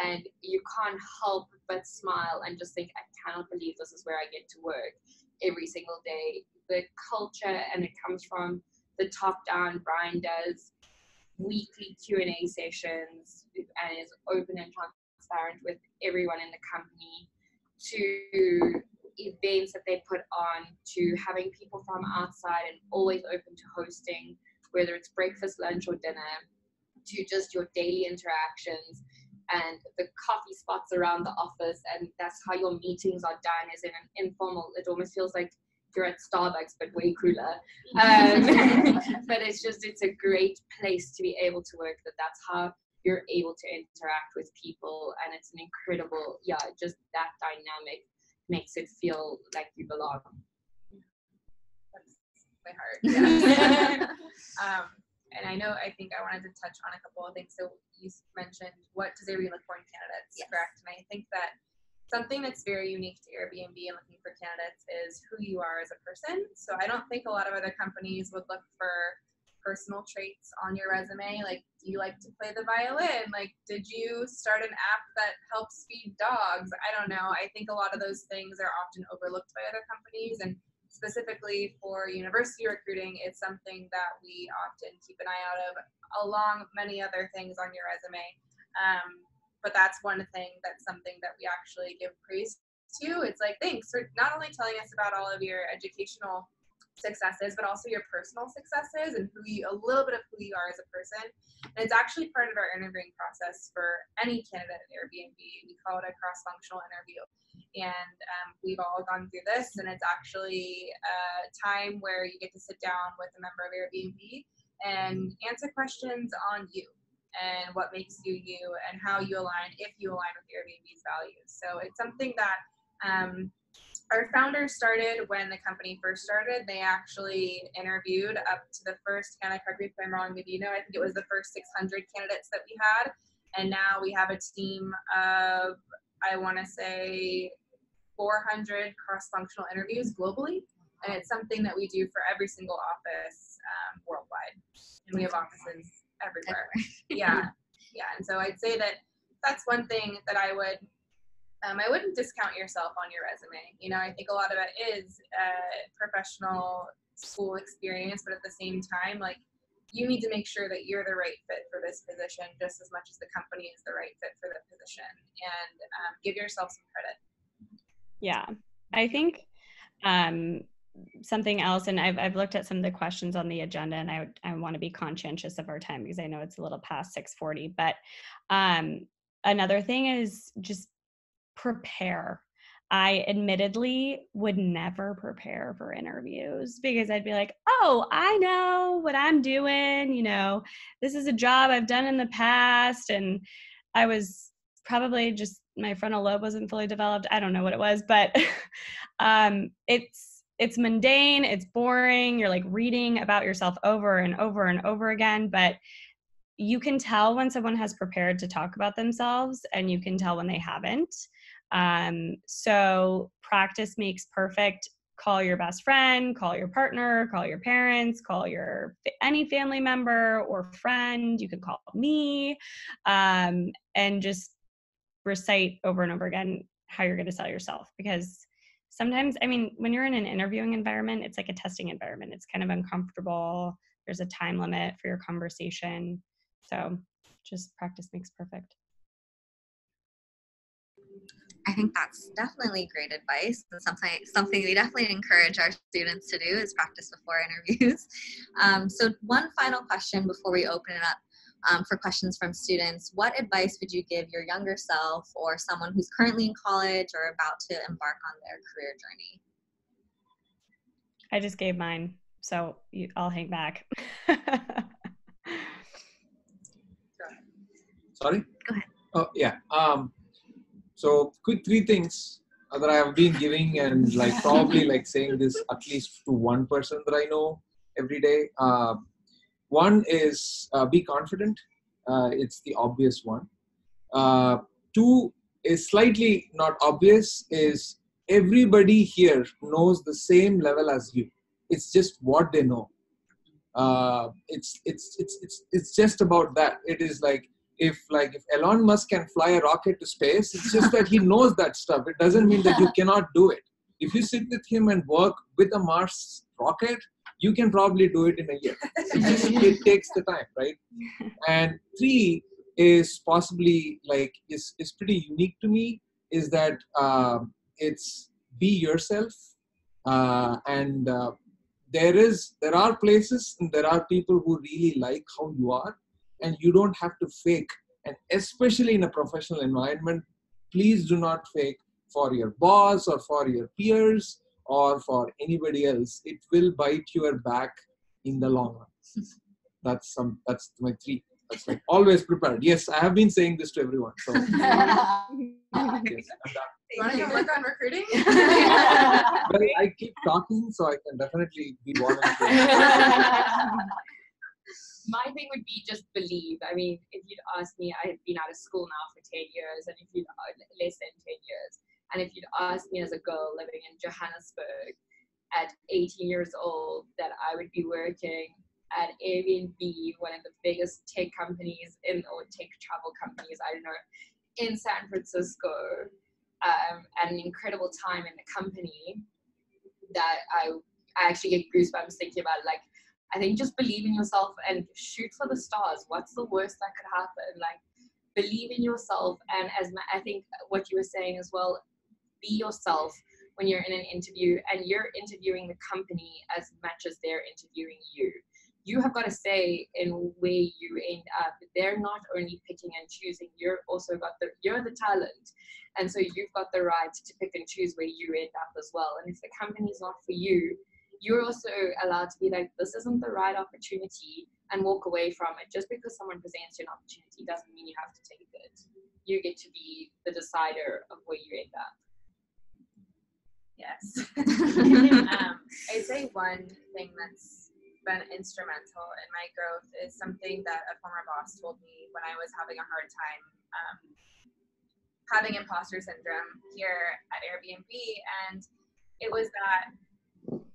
D: and you can't help but smile and just think, I cannot believe this is where I get to work every single day. The culture, and it comes from the top down. Brian does weekly Q&A sessions and is open and transparent with everyone in the company, to events that they put on, to having people from outside and always open to hosting, whether it's breakfast, lunch, or dinner, to just your daily interactions and the coffee spots around the office. And that's how your meetings are done, is in an informal, it almost feels like you're at Starbucks, but way cooler. But it's a great place to be able to work, that's how you're able to interact with people. And it's an incredible, just that dynamic makes it feel like you belong.
B: My heart. Yeah. And I think I wanted to touch on a couple of things. So you mentioned, what does Airbnb look for in candidates, yes. Correct? And I think that something that's very unique to Airbnb and looking for candidates is who you are as a person. So I don't think a lot of other companies would look for personal traits on your resume. Like, do you like to play the violin? Like, did you start an app that helps feed dogs? I don't know. I think a lot of those things are often overlooked by other companies, and specifically for university recruiting, it's something that we often keep an eye out of, along many other things on your resume. But that's one thing, that's something that we actually give praise to. It's like, thanks for not only telling us about all of your educational successes, but also your personal successes and a little bit of who you are as a person. And it's actually part of our interviewing process for any candidate at Airbnb. We call it a cross-functional interview. And we've all gone through this, and it's actually a time where you get to sit down with a member of Airbnb and answer questions on you and what makes you you, and how you align, if you align with Airbnb's values. So it's something that our founders started when the company first started. They actually interviewed up to the first, Hannah, correct me if I'm wrong, maybe I think it was the first 600 candidates that we had. And now we have a team of, I want to say, 400 cross-functional interviews globally. And it's something that we do for every single office worldwide. And we have offices everywhere. Yeah. And so I'd say that that's one thing that I wouldn't discount yourself on your resume. I think a lot of it is professional school experience, but at the same time, like, you need to make sure that you're the right fit for this position just as much as the company is the right fit for the position, and give yourself some credit.
E: Yeah, I think something else, and I've looked at some of the questions on the agenda, and I want to be conscientious of our time because I know it's a little past 6:40, but another thing is just prepare. I admittedly would never prepare for interviews because I'd be like, oh, I know what I'm doing. This is a job I've done in the past. And I was probably just, my frontal lobe wasn't fully developed. I don't know what it was, but it's mundane. It's boring. You're like reading about yourself over and over and over again. But you can tell when someone has prepared to talk about themselves, and you can tell when they haven't. So practice makes perfect. Call your best friend, call your partner, call your parents, call any family member or friend. You can call me, and just recite over and over again how you're going to sell yourself. Because sometimes, when you're in an interviewing environment, it's like a testing environment. It's kind of uncomfortable. There's a time limit for your conversation. So just practice makes perfect.
A: I think that's definitely great advice. And something we definitely encourage our students to do is practice before interviews. So one final question before we open it up for questions from students. What advice would you give your younger self or someone who's currently in college or about to embark on their career journey?
E: I just gave mine, so I'll hang back.
C: Sorry?
A: Go ahead.
C: Oh, yeah. So quick three things that I have been giving and probably saying this at least to one person that I know every day. One is be confident. It's the obvious one. Two is slightly not obvious, is everybody here knows the same level as you. It's just what they know. It's just about that. It is if Elon Musk can fly a rocket to space, it's just that he knows that stuff. It doesn't mean that you cannot do it. If you sit with him and work with a Mars rocket, you can probably do it in a year. It takes the time, right? And three is possibly is pretty unique to me, is that it's be yourself, and there are places and there are people who really like how you are, and you don't have to fake. And especially in a professional environment, please do not fake for your boss or for your peers or for anybody else. It will bite your back in the long run. That's my three. That's always prepared. Yes, I have been saying this to everyone. So yes, I'm done.
B: You want to come work on recruiting?
C: Well, I keep talking, so I can definitely be volunteering.
D: My thing would be just believe. I mean, if you'd asked me, I've been out of school now for 10 years, and if you'd less than 10 years, and if you'd asked me as a girl living in Johannesburg at 18 years old that I would be working at Airbnb, one of the biggest tech companies or tech travel companies, I don't know, in San Francisco, at an incredible time in the company, that I actually get goosebumps thinking about. I think just believe in yourself and shoot for the stars. What's the worst that could happen? Believe in yourself. And I think what you were saying as well, be yourself when you're in an interview, and you're interviewing the company as much as they're interviewing you. You have got to say in where you end up. They're not only picking and choosing. You're the talent. And so you've got the right to pick and choose where you end up as well. And if the company's not for you, you're also allowed to be like, this isn't the right opportunity, and walk away from it. Just because someone presents you an opportunity doesn't mean you have to take it. You get to be the decider of where you end up.
B: Yes. I'd say one thing that's been instrumental in my growth is something that a former boss told me when I was having a hard time having imposter syndrome here at Airbnb. And it was that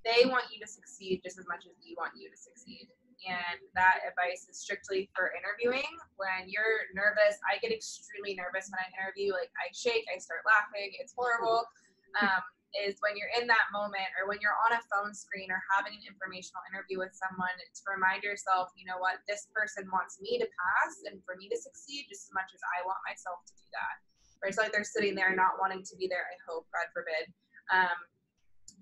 B: they want you to succeed just as much as you want you to succeed. And that advice is strictly for interviewing. When you're nervous, I get extremely nervous when I interview. I shake, I start laughing. It's horrible. Is when you're in that moment, or when you're on a phone screen or having an informational interview with someone, to remind yourself, you know what, this person wants me to pass and for me to succeed just as much as I want myself to do that. Or it's like they're sitting there not wanting to be there, I hope, God forbid. I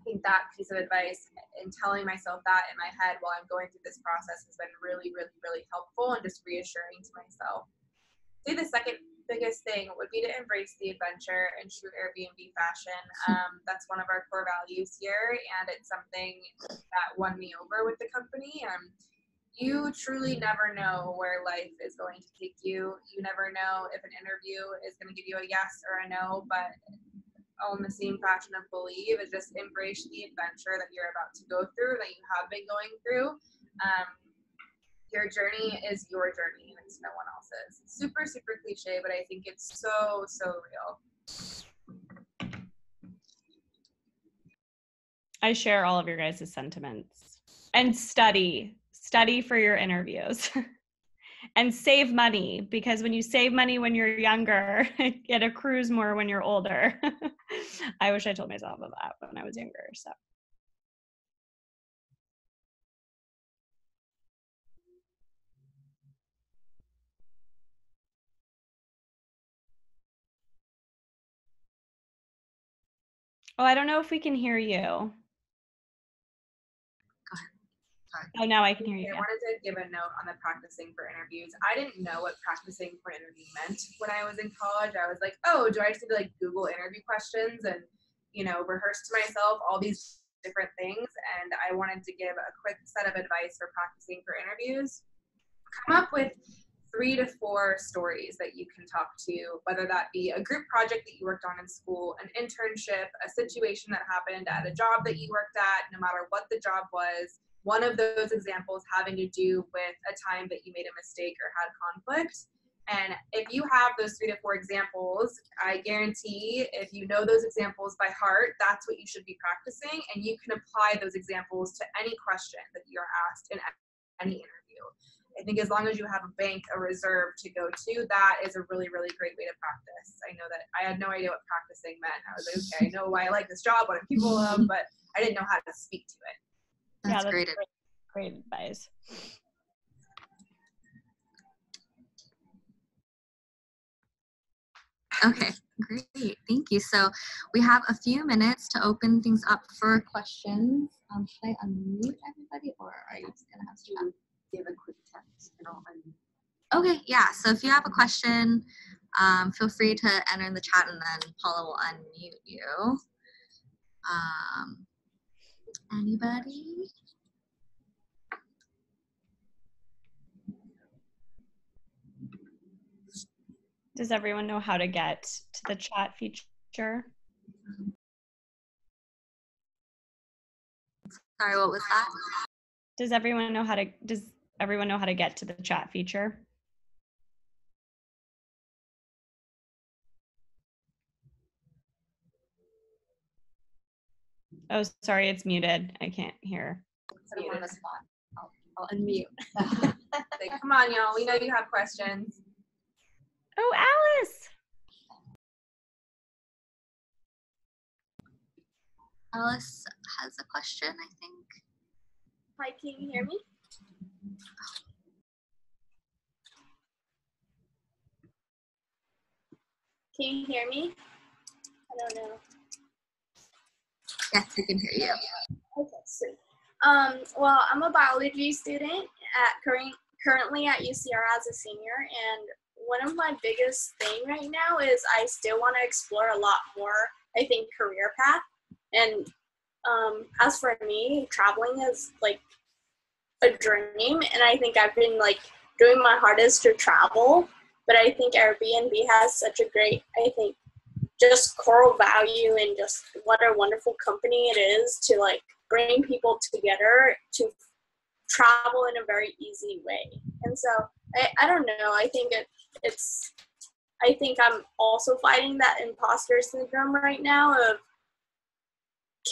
B: think that piece of advice and telling myself that in my head while I'm going through this process has been really, really, really helpful, and just reassuring to myself. I think the second biggest thing would be to embrace the adventure in true Airbnb fashion. That's one of our core values here, and it's something that won me over with the company. You truly never know where life is going to take you. You never know if an interview is going to give you a yes or a no, but on the same fashion of believe is just embrace the adventure that you're about to go through, that you have been going through. Your journey is your journey, and it's no one else's. Super, super cliche, but I think it's so, so real.
E: I share all of your guys' sentiments. And study for your interviews. And save money, because when you save money when you're younger, it accrues more when you're older. I wish I told myself of that when I was younger. So. Oh, I don't know if we can hear you.
A: Go ahead. Sorry.
E: Oh, now I can hear you.
B: I
E: Yeah.
B: wanted to give a note on the practicing for interviews. I didn't know what practicing for an interview meant when I was in college. I was like, oh, do I just need to like Google interview questions and, you know, rehearse to myself all these different things? And I wanted to give a quick set of advice for practicing for interviews. Come up with 3 to 4 stories that you can talk to, whether that be a group project that you worked on in school, an internship, a situation that happened at a job that you worked at, no matter what the job was. One of those examples having to do with a time that you made a mistake or had conflict. And if you have those 3 to 4 examples, I guarantee if you know those examples by heart, that's what you should be practicing. And you can apply those examples to any question that you're asked in any interview. I think as long as you have a bank, a reserve to go to, that is a really, really great way to practice. I know that I had no idea what practicing meant. I was like, okay, I know why I like this job, what people love, but I didn't know how to speak to it.
A: That's
E: Yeah,
A: great.
E: Great advice.
A: Okay, great. Thank you. So we have a few minutes to open things up for questions. Should I unmute everybody, or are you just going to have to
F: give a quick text and I'll unmute.
A: Okay, yeah. So if you have a question, feel free to enter in the chat and then Paula will unmute you. Anybody?
E: Does everyone know how to get to the chat feature?
A: Sorry, what was that?
E: Does everyone know how to get to the chat feature? Oh, sorry, it's muted. I can't hear.
F: Put them on the spot. I'll unmute.
B: Say, come on, y'all. We know you have questions.
E: Oh, Alice.
A: Alice has a question, I think.
G: Hi, can you hear me? Can you hear me? I don't know.
A: Yes, we can hear you.
G: Okay, sweet. Well, I'm a biology student currently at UCR as a senior, and one of my biggest thing right now is I still want to explore a lot more, I think, career path. And as for me, traveling is like a dream, and I think I've been like doing my hardest to travel, but I think Airbnb has such a great, I think, just core value and just what a wonderful company it is to like bring people together to travel in a very easy way. And so I don't know, I think I think I'm also fighting that imposter syndrome right now of,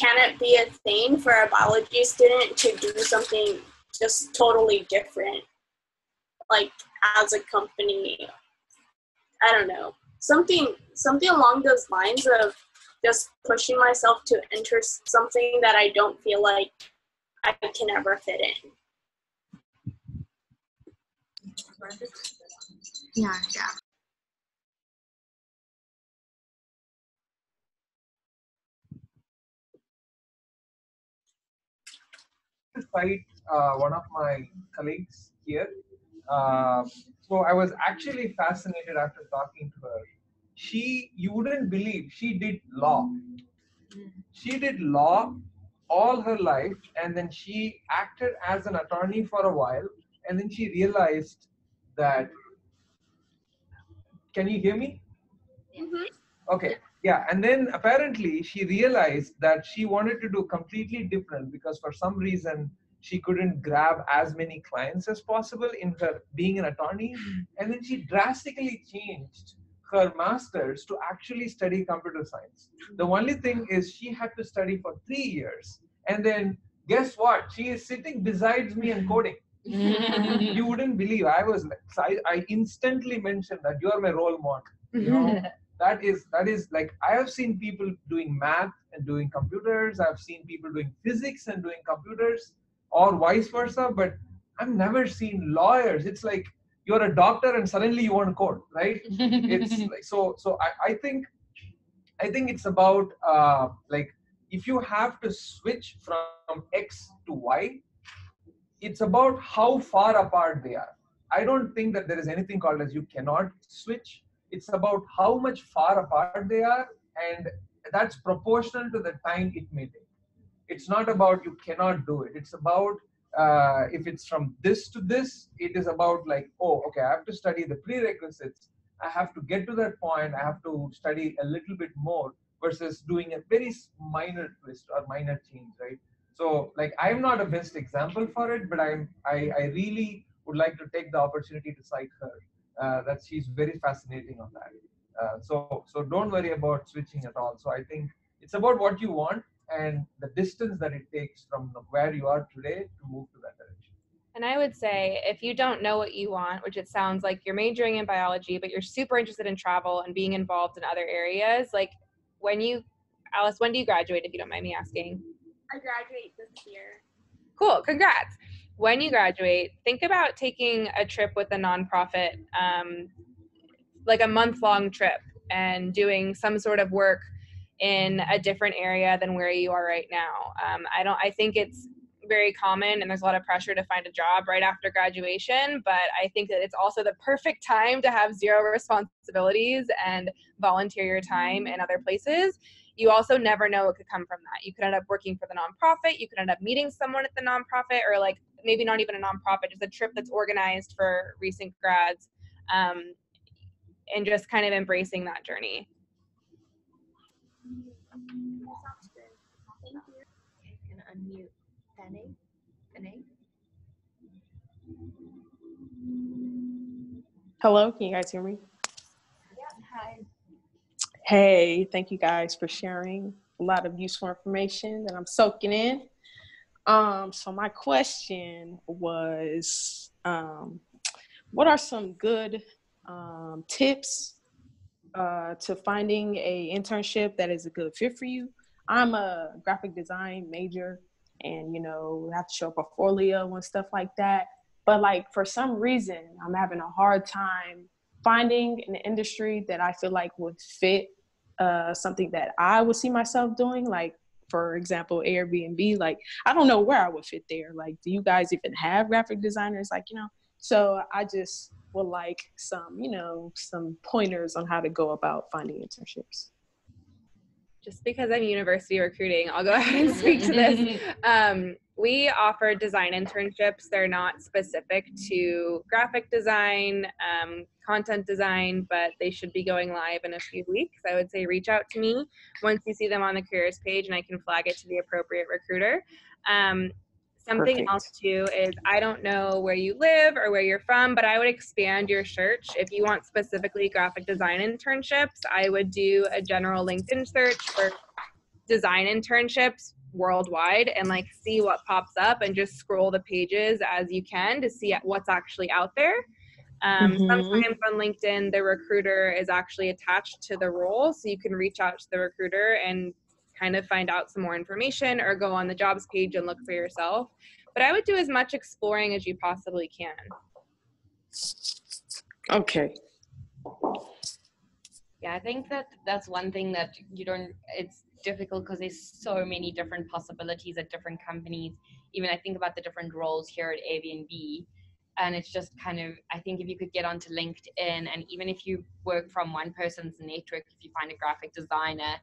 G: can it be a thing for a biology student to do something just totally different, like as a company? I don't know, something along those lines of just pushing myself to enter something that I don't feel like I can ever fit in.
A: Yeah.
C: To fight one of my colleagues here. So I was actually fascinated after talking to her. You wouldn't believe, she did law. She did law all her life, and then she acted as an attorney for a while, and then she realized that, can you hear me?
G: Mm-hmm.
C: Okay, yeah, and then apparently she realized that she wanted to do completely different because for some reason she couldn't grab as many clients as possible in her being an attorney, and then she drastically changed her master's to actually study computer science. The only thing is she had to study for 3 years, and then guess what? She is sitting beside me and coding. You wouldn't believe. I was like, so I instantly mentioned that you are my role model. You know, that is like, I have seen people doing math and doing computers. I've seen people doing physics and doing computers, or vice versa. But I've never seen lawyers. It's like you're a doctor and suddenly you want to code, right? It's like, so I think I think it's about like if you have to switch from X to Y, it's about how far apart they are. I don't think that there is anything called as you cannot switch. It's about how much far apart they are, and that's proportional to the time it may take. It's not about you cannot do it. It's about if it's from this to this, it is about like, oh, okay, I have to study the prerequisites. I have to get to that point. I have to study a little bit more versus doing a very minor twist or minor change, right? So like I'm not a best example for it, but I really would like to take the opportunity to cite her. That she's very fascinating on that. So don't worry about switching at all. So I think it's about what you want and the distance that it takes from where you are today to move to that direction.
B: And I would say if you don't know what you want, which it sounds like you're majoring in biology, but you're super interested in travel and being involved in other areas, like Alice, when do you graduate, if you don't mind me asking?
G: I graduate this year.
B: Cool, congrats. When you graduate, think about taking a trip with a nonprofit, like a month-long trip, and doing some sort of work in a different area than where you are right now. I think it's very common and there's a lot of pressure to find a job right after graduation, but I think that it's also the perfect time to have zero responsibilities and volunteer your time in other places. You also never know what could come from that. You could end up working for the nonprofit, you could end up meeting someone at the nonprofit, or like maybe not even a nonprofit, just a trip that's organized for recent grads, and just kind of embracing that journey.
G: Sounds good. Thank you.
F: Can I unmute Danny? Danny?
H: Hello, can you guys hear me?
F: Hi.
H: Hey, thank you guys for sharing a lot of useful information that I'm soaking in. So my question was, what are some good tips to finding a internship that is a good fit for you? I'm a graphic design major, and we have to show a portfolio and stuff like that. But like for some reason, I'm having a hard time finding an industry that I feel like would fit something that I would see myself doing. Like, for example, Airbnb. Like, I don't know where I would fit there. Like, do you guys even have graphic designers? Like, so I just would like some pointers on how to go about finding internships.
B: Just because I'm university recruiting, I'll go ahead and speak to this. We offer design internships. They're not specific to graphic design, content design, but they should be going live in a few weeks. I would say reach out to me once you see them on the careers page, and I can flag it to the appropriate recruiter. Something
H: Perfect.
B: else too is, I don't know where you live or where you're from, but I would expand your search. If you want specifically graphic design internships, I would do a general LinkedIn search for design internships worldwide and like see what pops up, and just scroll the pages as you can to see what's actually out there. Sometimes on LinkedIn, the recruiter is actually attached to the role, so you can reach out to the recruiter and kind of find out some more information, or go on the jobs page and look for yourself. But I would do as much exploring as you possibly can.
H: Okay.
D: Yeah, I think that's one thing that it's difficult because there's so many different possibilities at different companies. Even I think about the different roles here at Airbnb, and it's just kind of, I think if you could get onto LinkedIn, and even if you work from one person's network, if you find a graphic designer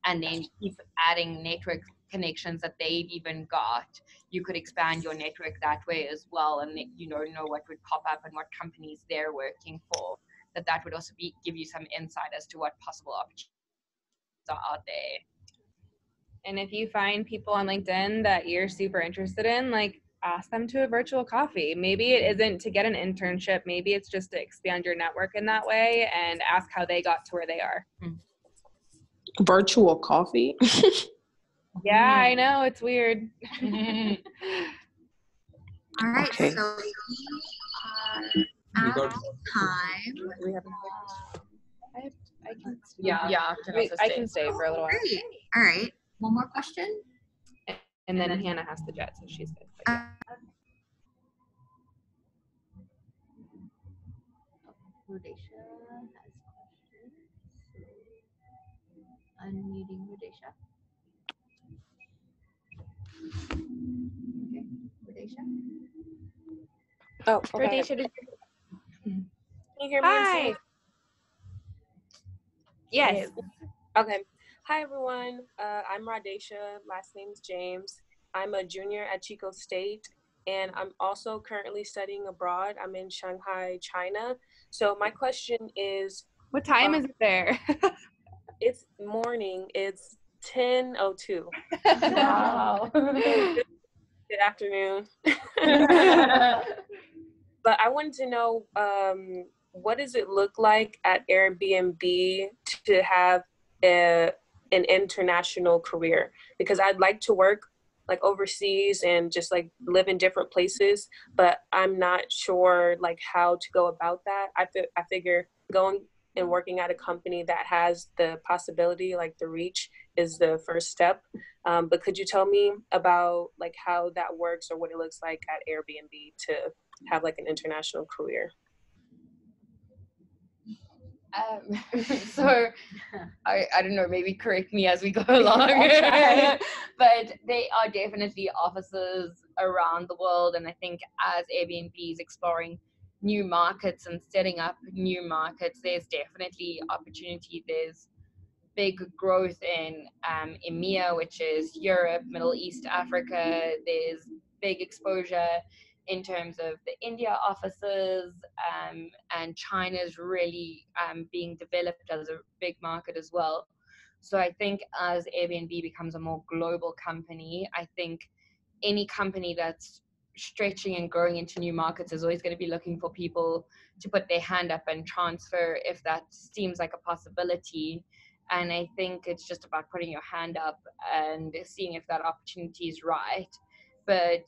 D: and then keep adding network connections that they've even got, you could expand your network that way as well, and know what would pop up and what companies they're working for. That would also give you some insight as to what possible opportunities are out there.
B: And if you find people on LinkedIn that you're super interested in, like, ask them to a virtual coffee. Maybe it isn't to get an internship. Maybe it's just to expand your network in that way, and ask how they got to where they are.
H: Virtual coffee?
B: Yeah, I know, it's weird.
A: All right,
H: Okay.
A: so we are out of time.
B: I can
D: I can stay for a little while.
A: Great. All right. One more question.
B: And then Hannah has to jet, so she's good. But yeah.
A: Rodesha has questions.
F: unmuting Radesha. Okay, Radesha.
I: Oh, okay.
F: Radesha, did
I: Can you hear me?
F: Hi. Yes.
I: Okay. Hi, everyone. I'm Radesha. Last name's James. I'm a junior at Chico State, and I'm also currently studying abroad. I'm in Shanghai, China. So my question is,
F: What time is it there?
I: it's morning. It's 10:02.
F: Wow.
I: Good afternoon. But I wanted to know, what does it look like at Airbnb to have an international career? Because I'd like to work like overseas and just like live in different places, but I'm not sure like how to go about that. I figure going and working at a company that has the possibility, like the reach, is the first step. But could you tell me about like how that works or what it looks like at Airbnb to have like an international career?
D: So I don't know, maybe correct me as we go along. But they are definitely offices around the world, and I think as Airbnb is exploring new markets and setting up new markets, there's definitely opportunity. There's big growth in EMEA, which is Europe, Middle East, Africa. There's big exposure in terms of the India offices, and China is really being developed as a big market as well. So I think as Airbnb becomes a more global company, I think any company that's stretching and growing into new markets is always going to be looking for people to put their hand up and transfer if that seems like a possibility. And I think it's just about putting your hand up and seeing if that opportunity is right. But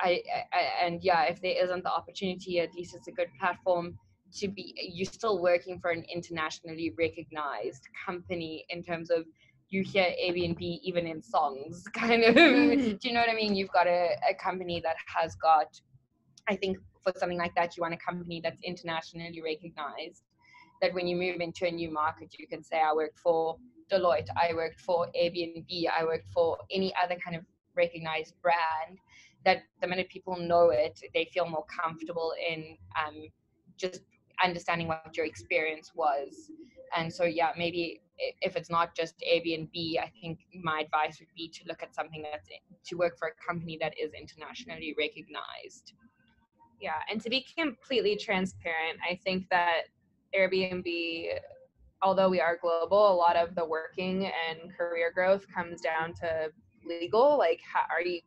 D: and yeah, if there isn't the opportunity, at least it's a good platform to be. You're still working for an internationally recognized company in terms of you hear Airbnb even in songs, kind of. Do you know what I mean? You've got a company that has got, I think for something like that, you want a company that's internationally recognized, that when you move into a new market, you can say, I worked for Deloitte, I worked for Airbnb, I worked for any other kind of recognized brand, that the minute people know it, they feel more comfortable in just understanding what your experience was. And so, yeah, maybe if it's not just Airbnb, I think my advice would be to look at something to work for a company that is internationally recognized.
B: Yeah, and to be completely transparent, I think that Airbnb, although we are global, a lot of the working and career growth comes down to legal. Like,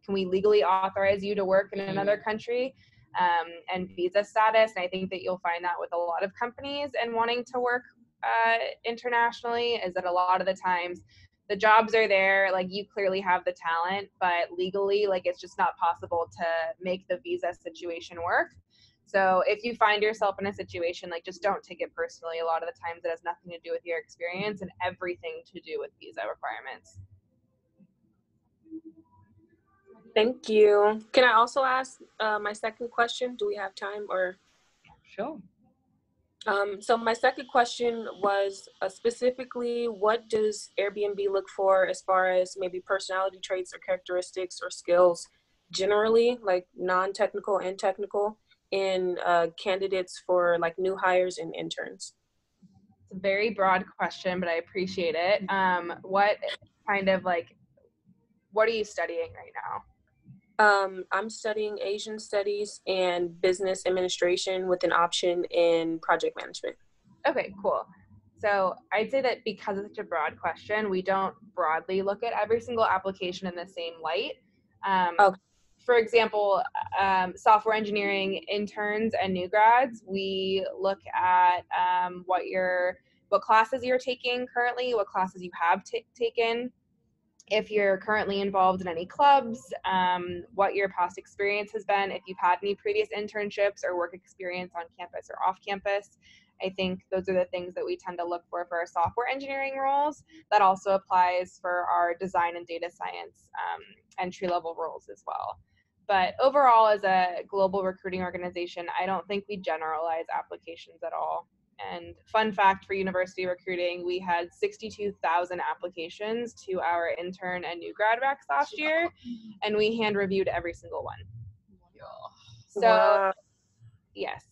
B: can we legally authorize you to work in another country, and visa status? And I think that you'll find that with a lot of companies and wanting to work internationally, is that a lot of the times the jobs are there, like you clearly have the talent, but legally, like it's just not possible to make the visa situation work. So if you find yourself in a situation, like just don't take it personally. A lot of the times it has nothing to do with your experience and everything to do with visa requirements.
I: Thank you. Can I also ask my second question? Do we have time or?
D: Sure.
I: So my second question was specifically, what does Airbnb look for as far as maybe personality traits or characteristics or skills generally, like non-technical and technical, in candidates for like new hires and interns?
B: It's a very broad question, but I appreciate it. What kind of like, what are you studying right now?
I: I'm studying Asian studies and business administration with an option in project management.
B: Okay, cool. So I'd say that because it's such a broad question, we don't broadly look at every single application in the same light.
I: Okay.
B: For example, software engineering interns and new grads, we look at what classes you're taking currently, what classes you have taken, if you're currently involved in any clubs, what your past experience has been, if you've had any previous internships or work experience on campus or off campus. I think those are the things that we tend to look for our software engineering roles. That also applies for our design and data science entry-level roles as well. But overall, as a global recruiting organization, I don't think we generalize applications at all. And fun fact for university recruiting, we had 62,000 applications to our intern and new grad recs last year, and we hand reviewed every single one. So,
I: Wow.
B: yes.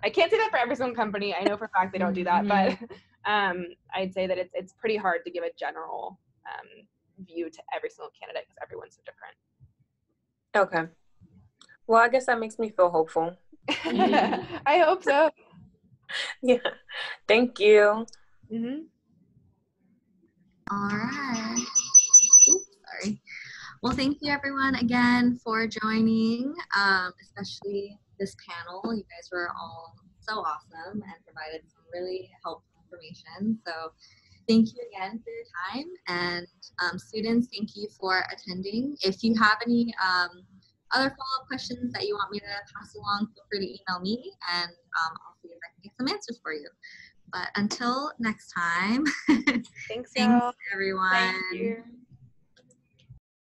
B: I can't say that for every single company. I know for a fact they don't do that, but I'd say that it's pretty hard to give a general view to every single candidate because everyone's so different.
I: Okay. Well, I guess that makes me feel hopeful.
B: I hope so.
I: Yeah. Thank you.
B: Mm-hmm.
A: All right. Oops, sorry. Well, thank you everyone again for joining, especially this panel. You guys were all so awesome and provided some really helpful information. So thank you again for your time. And students, thank you for attending. If you have any other follow-up questions that you want me to pass along, feel free to email me, and I'll see if I can get some answers for you. But until next time,
B: Thanks,
A: thanks everyone.
B: Thank you.